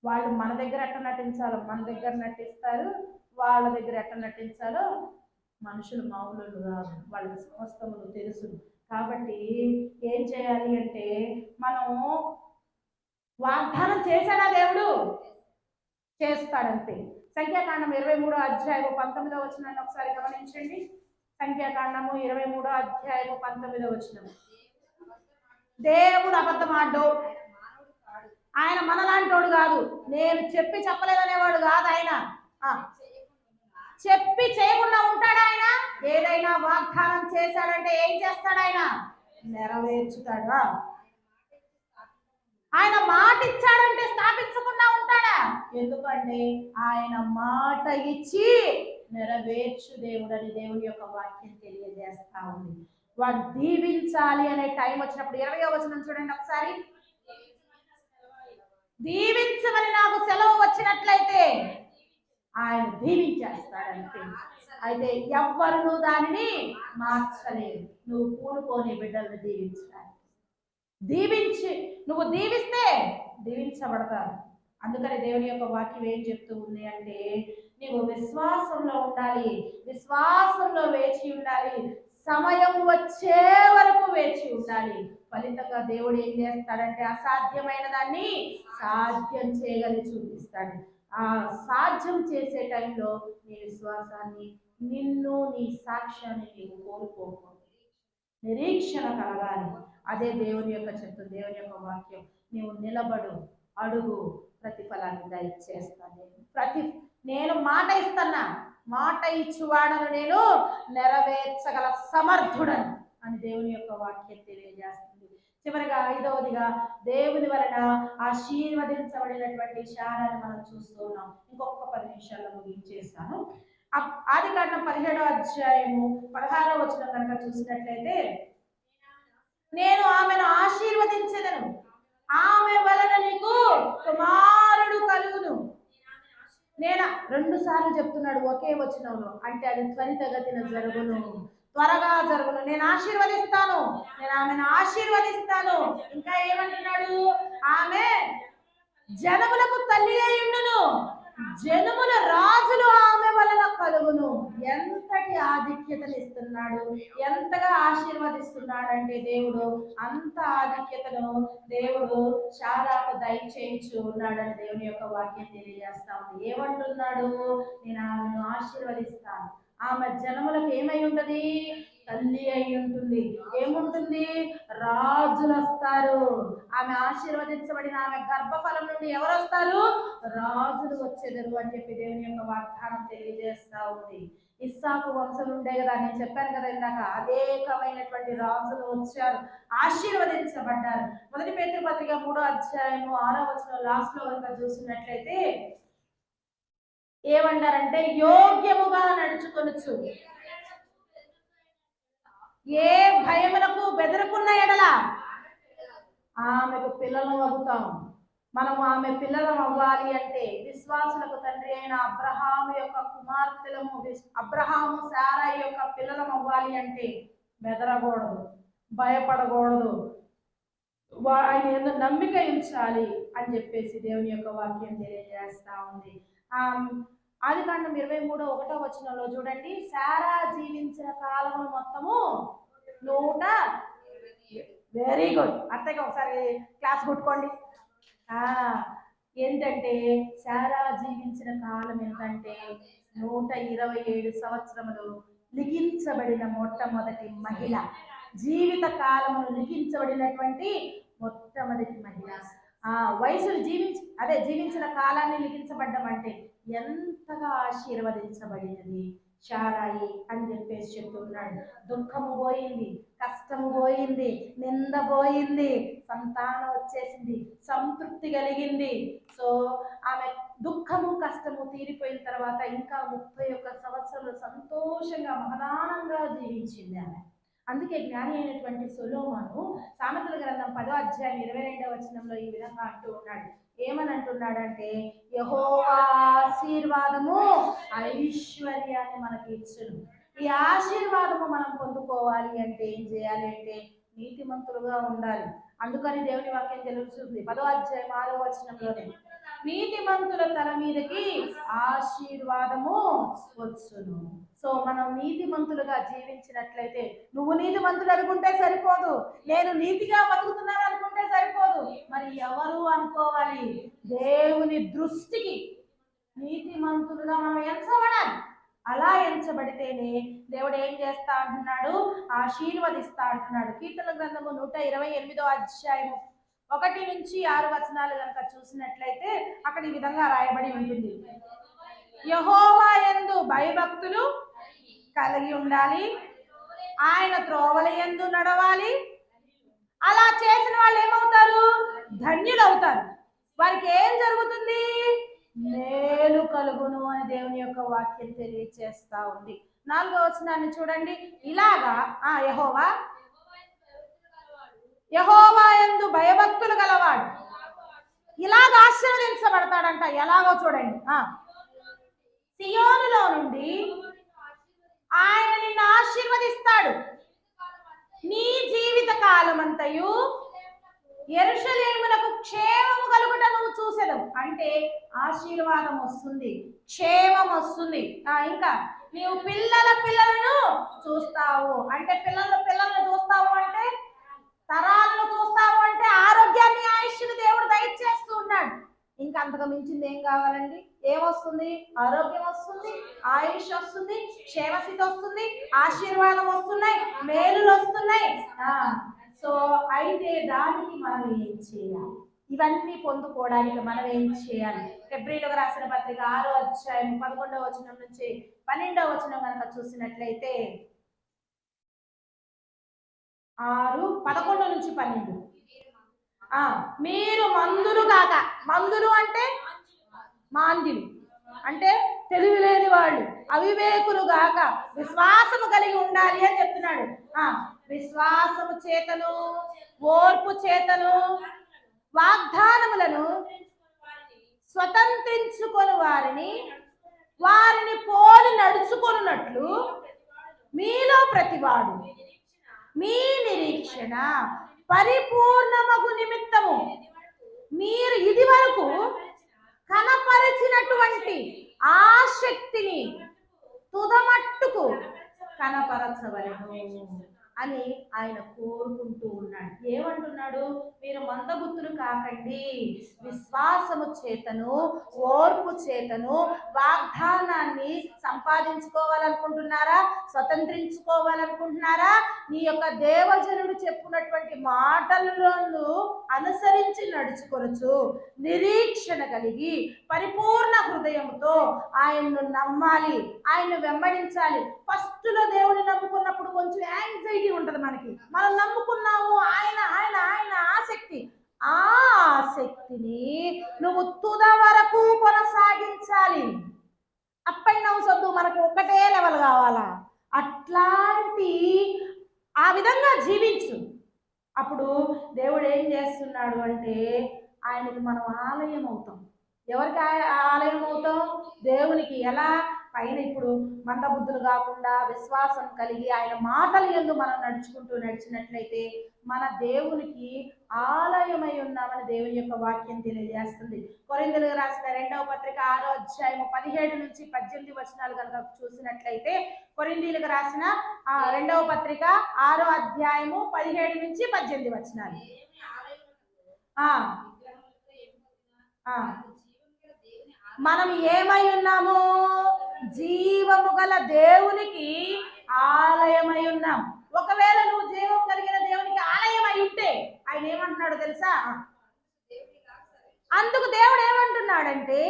వాళ్ళు మన దగ్గర ఎట్ట నటించాలో మన దగ్గర నటిస్తారు, వాళ్ళ దగ్గర ఎట్ట నటించాలో మనుషులు మామూలు కాదు, వాళ్ళ సమస్తములు తెలుసు. కాబట్టి ఏం చేయాలి అంటే మనము వాగ్దానం చేశాడా దేవుడు? చేస్తాడంతే. సంఖ్యాకాండం 23వ అధ్యాయము 19వ వచనాన్ని ఒకసారి గమనించండి. సంఖ్యాకాండము 23వ అధ్యాయము 19వ వచనం. దేవుడు అబద్ధం ఆడు, ఆయన మనలాంటోడు కాదు. నేను చెప్పి చెప్పలేదనేవాడు కాదు ఆయన. చెప్పి చేయకుండా ఉంటాడు ఆయన. ఏదైనా వాగ్దానం చేశాడంటే ఏం చేస్తాడు ఆయన? నెరవేర్చుతాడా? ఆయన మాట ఇచ్చాడంటే స్థాపించకుండా ఉంటాడా? ఎందుకంటే ఆయన మాట ఇచ్చి నెరవేర్చు దేవుడని దేవుని యొక్క వాక్యం తెలియజేస్తా ఉంది. వాడు దీవించాలి అనే టైం వచ్చినప్పుడు 20వ వచనం చూడండి ఒకసారి. దీవించమని నాకు సెలవు వచ్చినట్లయితే ఆయన దీవించేస్తాడంతే. అయితే ఎవ్వరు దానిని మార్చలేదు. నువ్వు పూనుకోని బిడ్డలను దీవించడానికి. నువ్వు దీవిస్తే దీవించబడతారు. అందుకని దేవుని యొక్క వాక్యం ఏం చెప్తూ ఉంది అంటే నీవు విశ్వాసంలో ఉండాలి, విశ్వాసంలో వేచి ఉండాలి, సమయం వచ్చే వరకు వేచి ఉండాలి. ఫలితంగా దేవుడు ఏం చేస్తాడంటే అసాధ్యమైన దాన్ని సాధ్యం చేయగలిగి చూపిస్తాడు. ఆ సాధ్యం చేసే టైంలో నీ విశ్వాసాన్ని, నిన్ను, నీ సాక్ష్యాన్ని నీవు కోల్పోకూడదు. నిరీక్షణ కలగాలి. అదే దేవుని యొక్క చెప్తుంది, దేవుని యొక్క వాక్యం. నీవు నిలబడు, అడుగు, ప్రతిఫలాన్ని దయచేస్తాను. నేను మాట ఇస్తున్నా, మాట ఇచ్చువాడను, నేను నెరవేర్చగల సమర్థుడను అని దేవుని యొక్క వాక్యం తెలియజేస్తుంది. చివరిగా ఐదవదిగా దేవుని వలన ఆశీర్వదించబడినటువంటి శారాన్ని మనం చూస్తూ ఉన్నాం. ఇంకొక 10 నిమిషాల్లో ముగించేస్తాను. ఆదికాండం 17వ అధ్యాయము 16వ వచనం కనుక చూసినట్లయితే, నేను ఆమెను ఆశీర్వదించెదను, ఆమె వలన నీకు కుమారుడు కలుగును. నేను 2 సార్లు చెప్తున్నాడు ఒకే వచనంలో, అంటే అది త్వరితగతిన జరుగును, త్వరగా జరుగును. నేను ఆశీర్వదిస్తాను, నేను ఆమెను ఆశీర్వదిస్తాను. ఇంకా ఏమంటున్నాడు? ఆమె జనములకు తల్లి అయ్యుండును, జనముల రాజులు ఆమె వలన కలుగును. ఎంతటి ఆధిక్యతలు ఇస్తున్నాడు, ఎంతగా ఆశీర్వదిస్తున్నాడు అంటే దేవుడు అంత ఆధిక్యతను దేవుడు శారాకు దయచేయించు ఉన్నాడని దేవుని యొక్క వాక్యం తెలియజేస్తా ఉంది. ఏమంటున్నాడు? నేను ఆమెను ఆశీర్వదిస్తాను, ఆమె జనములకు ఏమై ఉంటది? తల్లి అయి ఉంటుంది. ఏముంటుంది? రాజులు వస్తారు. ఆమె ఆశీర్వదించబడిన ఆమె గర్భఫలం నుండి ఎవరు వస్తారు? రాజులు వచ్చేదరు అని చెప్పి దేవుని యొక్క వాగ్దానం తెలియజేస్తా ఉంది. ఇస్సాకు వంశం ఉండే కదా, నేను చెప్పాను కదా ఇందాక, అనేకమైనటువంటి రాజులు వచ్చారు, ఆశీర్వదించబడ్డారు. 1 పేతురు పత్రిక 3వ అధ్యాయము 6వ వచనం లాస్ట్ లో కనుక చూసినట్లయితే ఏమన్నారంటే, యోగ్యముగా నడుచుకొనుచు ఏ భయములకు బెదరకున్న ఎడల ఆమెకు పిల్లలు అవుతాం. మనము ఆమె పిల్లలం అవ్వాలి అంటే విశ్వాసులకు తండ్రి అయిన అబ్రహాము యొక్క కుమార్తెలము, అబ్రహాము శారా యొక్క పిల్లలం అవ్వాలి అంటే బెదరకూడదు, భయపడకూడదు, ఆయన నమ్మిక ఉంచాలి అని చెప్పేసి దేవుని యొక్క వాక్యం తెలియజేస్తా ఉంది. ఆదికాండం 23:1 వచనంలో చూడండి, శారా జీవించిన కాలము మొత్తము 100. వెరీ గుడ్, అత్తయ్య ఒకసారి క్లాస్ కొట్టుకోండి. ఏంటంటే శారా జీవించిన కాలం ఎంతంటే 127 సంవత్సరములు. లిఖించబడిన మొట్టమొదటి మహిళ, జీవిత కాలమును లిఖించబడినటువంటి మొట్టమొదటి మహిళ. వయసును జీవించిన కాలాన్ని లిఖించబడ్డం అంటే ఎంతగా ఆశీర్వదించబడినది శారాయి అని చెప్పేసి చెప్తున్నాడు. దుఃఖము పోయింది, కష్టము పోయింది, నింద పోయింది, సంతానం వచ్చేసింది, సంతృప్తి కలిగింది. సో ఆమె దుఃఖము కష్టము తీరిపోయిన తర్వాత ఇంకా 31 సంవత్సరాలు సంతోషంగా మహదానంగా జీవించింది ఆమె. అందుకే జ్ఞాని అయినటువంటి సొలొమోను సామెతల గ్రంథం 10వ అధ్యాయం 22వ వచనంలో ఈ విధంగా అంటూ ఉన్నాడు. ఏమని అంటున్నాడంటే, యెహోవా ఆశీర్వాదము ఐశ్వర్యాన్ని మనకి ఇచ్చును. ఈ ఆశీర్వాదము మనం పొందుకోవాలి అంటే ఏం చేయాలి అంటే నీతిమంతులుగా ఉండాలి. అందుకని దేవుని వాక్యం తెలుస్తుంది 10వ అధ్యాయం 6వ వచనంలోనే, నీతిమంతుల తల మీదకి ఆశీర్వాదము వచ్చును. సో మనం నీతిమంతులుగా జీవించినట్లయితే, నువ్వు నీతిమంతులు అనుకుంటే సరిపోదు, నేను నీతిగా బతుకుతున్నాను అనుకుంటే సరిపోదు, మరి ఎవరు అనుకోవాలి? దేవుని దృష్టికి నీతిమంతులుగా మనం ఎంచబడాలి. అలా ఎంచబడితేనే దేవుడు ఏం చేస్తా అంటున్నాడు? ఆశీర్వదిస్తా అంటున్నాడు. కీర్తన గ్రంథము 128వ అధ్యాయము 1 నుంచి 6 వచనాలు కనుక చూసినట్లయితే అక్కడ ఈ విధంగా రాయబడి ఉంటుంది, యెహోవా యందు భయభక్తులు కలిగి ఉండాలి, ఆయన త్రోవల యందు నడవాలి. అలా చేసిన వాళ్ళు ఏమవుతారు? ధన్యులు అవుతారు. వారికి ఏం జరుగుతుంది? మేలు కలుగును అని దేవుని యొక్క వాక్యం తెలియచేస్తా ఉంది. 4వ వచనాన్ని చూడండి. ఇలాగా యెహోవా యందు భయభక్తులు గలవాడు ఇలాగ ఆశీర్వదించబడతాడంట. ఎలాగో చూడండి, సియోనులో నుండి ఆయన నిన్ను ఆశీర్వదిస్తాడు, నీ జీవిత కాలమంతయు యెరూషలేమునకు క్షేమము కలుగుట నువ్వు చూసేదవు. అంటే ఆశీర్వాదం వస్తుంది, క్షేమం వస్తుంది. ఇంకా నీవు పిల్లలను చూస్తావు అంటే, పిల్లలను చూస్తావు అంటే తరాలను చూస్తావు అంటే ఆరోగ్యాన్ని, ఆయుష్ని దేవుడు దయచేస్తూ ఉన్నాడు. ఇంకా అంతకు మించింది ఏం కావాలండి? ఏమొస్తుంది? ఆరోగ్యం వస్తుంది, ఆయుష్ వస్తుంది, క్షేమస్థితి వస్తుంది, ఆశీర్వాదం వస్తున్నాయి, మేలులు వస్తున్నాయి. సో అయితే దానికి మనం ఏం చేయాలి? ఇవన్నీ పొందుకోవడానికి మనం ఏం చేయాలి? ఫిబ్రవరిలో రాసిన పత్రిక 6వ అధ్యాయం 11వ వచనం నుంచి 12వ వచనం కనుక చూసినట్లయితే 6:11 నుంచి 12. మీరు మందులు కాక, మందులు అంటే మాంద్యులు, అంటే తెలివి లేని వాళ్ళు, అవివేకులు గాక విశ్వాసము కలిగి ఉండాలి అని చెప్తున్నాడు. విశ్వాసము చేతను, ఓర్పు చేతను వాగ్దానములను స్వతంత్రించుకొని వారిని పోలి నడుచుకొనున్నట్లు మీలో ప్రతివాడు మీ నిరీక్షణ పరిపూర్ణమగు నిమిత్తము మీరు ఇది వరకు కనపరిచినటువంటి ఆసక్తిని తుదమట్టుకు కనపరచవలెను అని ఆయన కోరుకుంటూ ఉన్నాడు. ఏమంటున్నాడు? మీరు మందబుద్ధులు కాకండి, విశ్వాసము చేతను, ఓర్పు చేతను వాగ్దానాన్ని సంపాదించుకోవాలనుకుంటున్నారా? స్వతంత్రించుకోవాలనుకుంటున్నారా? నీ యొక్క దేవజనుడు చెప్పున్నటువంటి మాటలను అనుసరించి నడుచుకొనొచ్చు నిరీక్షణ కలిగి పరిపూర్ణ హృదయంతో ఆయన్ను నమ్మాలి, ఆయన్ను వెంబడించాలి. ఫస్ట్లో దేవుడిని నమ్ముకున్నప్పుడు కొంచెం యాంగ్జైటీ ఉంటుంది మనకి. మనం నమ్ముకున్నాము, ఆయన ఆయన ఆయన ఆసక్తి, ఆ ఆసక్తిని నువ్వు తుద వరకు కొనసాగించాలి. అప్ అండ్ డౌన్స్ వద్దు, మనకు ఒకటే లెవెల్ కావాలా? అట్లాంటి ఆ విధంగా జీవించు. అప్పుడు దేవుడు ఏం చేస్తున్నాడు అంటే ఆయనకి మనం ఆలయం అవుతాం. ఎవరికి ఆలయం అవుతాం? దేవునికి. ఎలా? పైన ఇప్పుడు మందబుద్ధులు కాకుండా విశ్వాసం కలిగి ఆయన మాటల యందు మనం నడిచినట్లయితే మన దేవునికి ఆలయమై ఉన్నామని దేవుని యొక్క వాక్యం తెలియజేస్తుంది. కొరింథీయులకు రాసిన 2వ పత్రిక 6వ అధ్యాయం 17 నుంచి 18 వచనాలు కనుక చూసినట్లయితే, కొరింథీయులకు రాసిన 2వ పత్రిక 6వ అధ్యాయము 17 నుంచి 18 వచనాలు. మనం ఏమై ఉన్నాము? జీవము గల దేవునికి ఆలయమై ఉన్నాం. ఒకవేళ నువ్వు జీవం కలిగిన దేవునికి ఆలయం అయి ఉంటే ఆయన ఏమంటున్నాడు తెలుసా? అందుకు దేవుడు ఏమంటున్నాడంటే,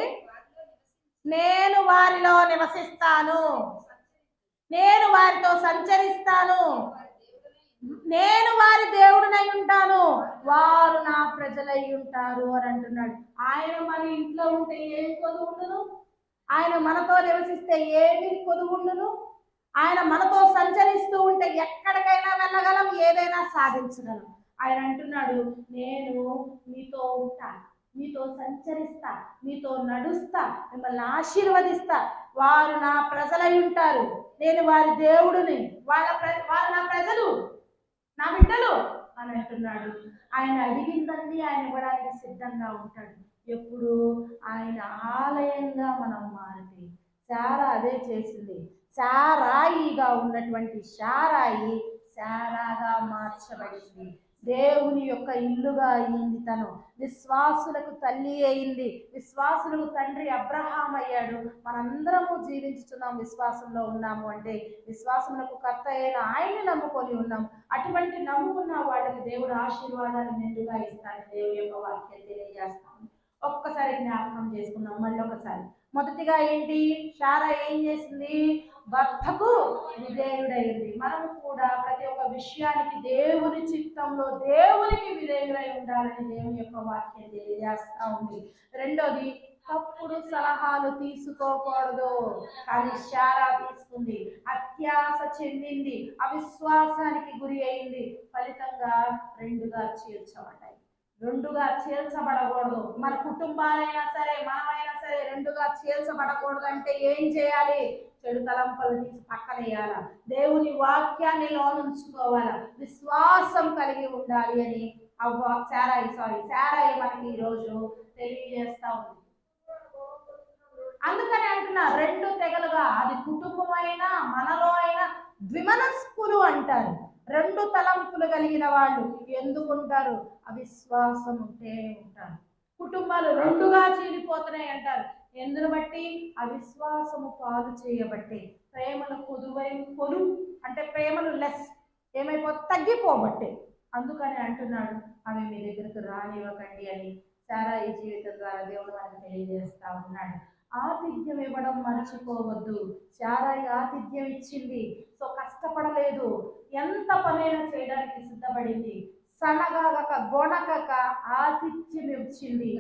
నేను వారిలో నివసిస్తాను, నేను వారితో సంచరిస్తాను, నేను వారి దేవుడినై ఉంటాను, వారు నా ప్రజలై ఉంటారు అని అంటున్నాడు. ఆయన మన ఇంట్లో ఉంటే ఏం కొదువు ఉండును? ఆయన మనతో నివసిస్తే ఏమి కొదువు ఉండును? ఆయన మనతో సంచరిస్తూ ఉంటే ఎక్కడికైనా వెళ్ళగలం, ఏదైనా సాధించగలం. ఆయన అంటున్నాడు, నేను మీతో ఉంటా, మీతో సంచరిస్తా, మీతో నడుస్తా, మిమ్మల్ని ఆశీర్వదిస్తా, వారు నా ప్రజలై ఉంటారు, నేను వారి దేవుడిని, వారు నా ప్రజలు, నా బిడ్డలు అని అంటున్నాడు. ఆయన అడిగిందండి ఆయన ఇవ్వడానికి సిద్ధంగా ఉంటాడు. ఎప్పుడు ఆయన ఆలయంగా మనం మారితే. శారా అదే చేసింది. శారాయిగా ఉన్నటువంటి శారాయి శారాగా మార్చబడింది. దేవుని యొక్క ఇల్లుగా అయింది. తను విశ్వాసులకు తల్లి అయింది. విశ్వాసులకు తండ్రి అబ్రహాం అయ్యాడు. మనందరము జీవించుతున్నాం, విశ్వాసంలో ఉన్నాము అంటే విశ్వాసములకు కర్త అయిన ఆయన్ని నమ్ముకొని ఉన్నాం. అటువంటి నమ్ముకున్న వాళ్ళకి దేవుడు ఆశీర్వాదాన్ని మెండుగా ఇస్తాడు. దేవుని యొక్క వాక్యం తెలియజేస్తాము. ఒక్కసారి జ్ఞాపకం చేసుకున్నాం మళ్ళీ ఒకసారి. మొదటిగా ఏంటి? శారా ఏం చేసింది? భర్తకు విధేయుడైంది. మనము కూడా ప్రతి ఒక్క విషయానికి దేవుని చిత్తంలో దేవునికి విధేయుడై ఉండాలని దేవుని యొక్క వాక్యం తెలియజేస్తా ఉంది. రెండోది, తప్పుడు సలహాలు తీసుకోకూడదు. కానీ శారా తీసుకుంది, అత్యాశ చెందింది, అవిశ్వాసానికి గురి అయింది. ఫలితంగా రెండుగా చేర్చబడ్డాయి. రెండుగా చేల్చబడకూడదు. మన కుటుంబాలైనా సరే, మనమైనా సరే రెండుగా చేల్చబడకూడదు అంటే ఏం చేయాలి? చెడు తలంపలు తీసి పక్కనేయాల, దేవుని వాక్యాన్ని లోనుంచుకోవాలా, విశ్వాసం కలిగి ఉండాలి అని శారాయి మనకి ఈరోజు తెలియజేస్తా ఉంది. అందుకని అంటున్నా, రెండు తెగలుగా, అది కుటుంబమైనా మనలో అయినా ద్విమనస్కులు అంటారు. రెండు తలంపులు కలిగిన వాళ్ళు ఎందుకు ఉంటారు? అవిశ్వాసం ఉంటే ఉంటారు. కుటుంబాలు రెండుగా చీలిపోతున్నాయి అంటారు. ఎందును బట్టి? అవిశ్వాసము పాలు చేయబట్టే. ప్రేమలు పొలు అంటే ప్రేమలు లెస్ ఏమైపోతే తగ్గిపోబట్టే. అందుకని అంటున్నాడు, అవి మీ దగ్గరకు రానివ్వకండి అని శారాయి జీవితం ద్వారా దేవుడు మనకు తెలియజేస్తా ఉన్నాడు. ఆతిథ్యం ఇవ్వడం మర్చిపోవద్దు. శారాయి ఆతిథ్యం ఇచ్చింది, సో కష్టపడలేదు, ఎంత పనైనా చేయడానికి సిద్ధపడింది. సనగాక గొణకక ఆతిథ్యం ఇచ్చింది.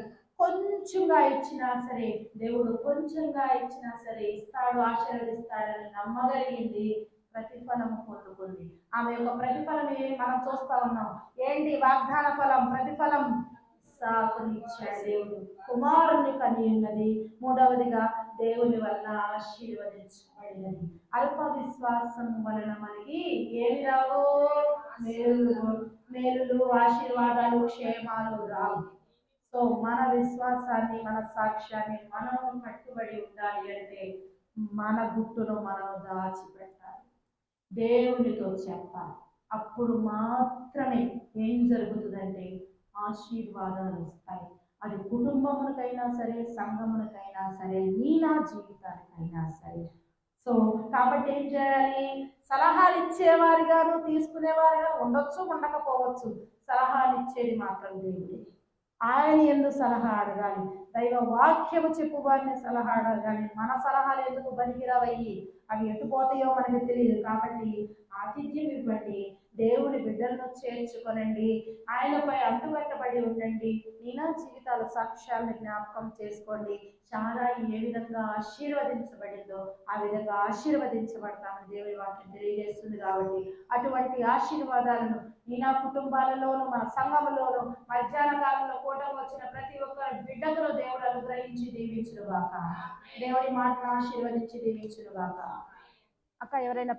కొంచెంగా ఇచ్చినా సరే, దేవుడు కొంచెంగా ఇచ్చినా సరే ఇస్తాడు, ఆశీర్వదిస్తాడని నమ్మగలిగింది, ప్రతిఫలం పొందుకుంది. ఆమె యొక్క ప్రతిఫలం మనం చూస్తా ఉన్నాం. ఏంటి వాగ్దాన ఫలం? ప్రతిఫలం ఇచ్చాడు దేవుడు, కుమారుని కని ఉన్నది. మూడవదిగా దేవుని వల్ల ఆశీర్వదించబడినది. అల్ప విశ్వాసం వలన మనకి ఏమి రావు? మేలులు, ఆశీర్వాదాలు, క్షేమాలు రావు. సో మన విశ్వాసాన్ని, మన సాక్ష్యాన్ని మనము కట్టుబడి ఉండాలి అంటే మన గుట్టును మనం దాచిపెట్టాలి, దేవునితో చెప్పాలి. అప్పుడు మాత్రమే ఏం జరుగుతుందంటే ఆశీర్వాదాలు వస్తాయి. అది కుటుంబమునకైనా సరే, సంఘమునకైనా సరే, నీ నా జీవితానికైనా సరే. సో కాబట్టి ఏం చేయాలి? సలహాలు ఇచ్చేవారిగాను తీసుకునేవారిగా ఉండొచ్చు, ఉండకపోవచ్చు. సలహాలు ఇచ్చేది మాత్రం దేవుడే. ఆయన ఎందుకు సలహా అడగాలి? దైవ వాక్యము చెప్పు వారిని సలహా అడగాలి. మన సలహాలు ఎందుకు పనికిరావయ్యి? అవి ఎటుపోతాయో మనకు తెలియదు. కాబట్టి ఆతిథ్యం ఇవ్వండి, దేవుడి బిడ్డలను చేర్చుకొనండి, ఆయనపై అంటుకట్టబడి ఉండండి. నీనా జీవితాల సాక్ష్యాలను జ్ఞాపకం చేసుకోండి. చాలా ఏ విధంగా ఆశీర్వదించబడిందో ఆ విధంగా ఆశీర్వదించబడతామని దేవుడి వాక్యం తెలియజేస్తుంది. కాబట్టి అటువంటి ఆశీర్వాదాలను నీనా కుటుంబాలలోను, మన సంఘములోను, మధ్యాహ్న కాలంలో కూటమి వచ్చిన ప్రతి ఒక్కరి బిడ్డకును దేవుడు అనుగ్రహించి దీవించునుగాక. దేవుడి మాటను ఆశీర్వదించి దీవించునుగాక. అక్క ఎవరైనా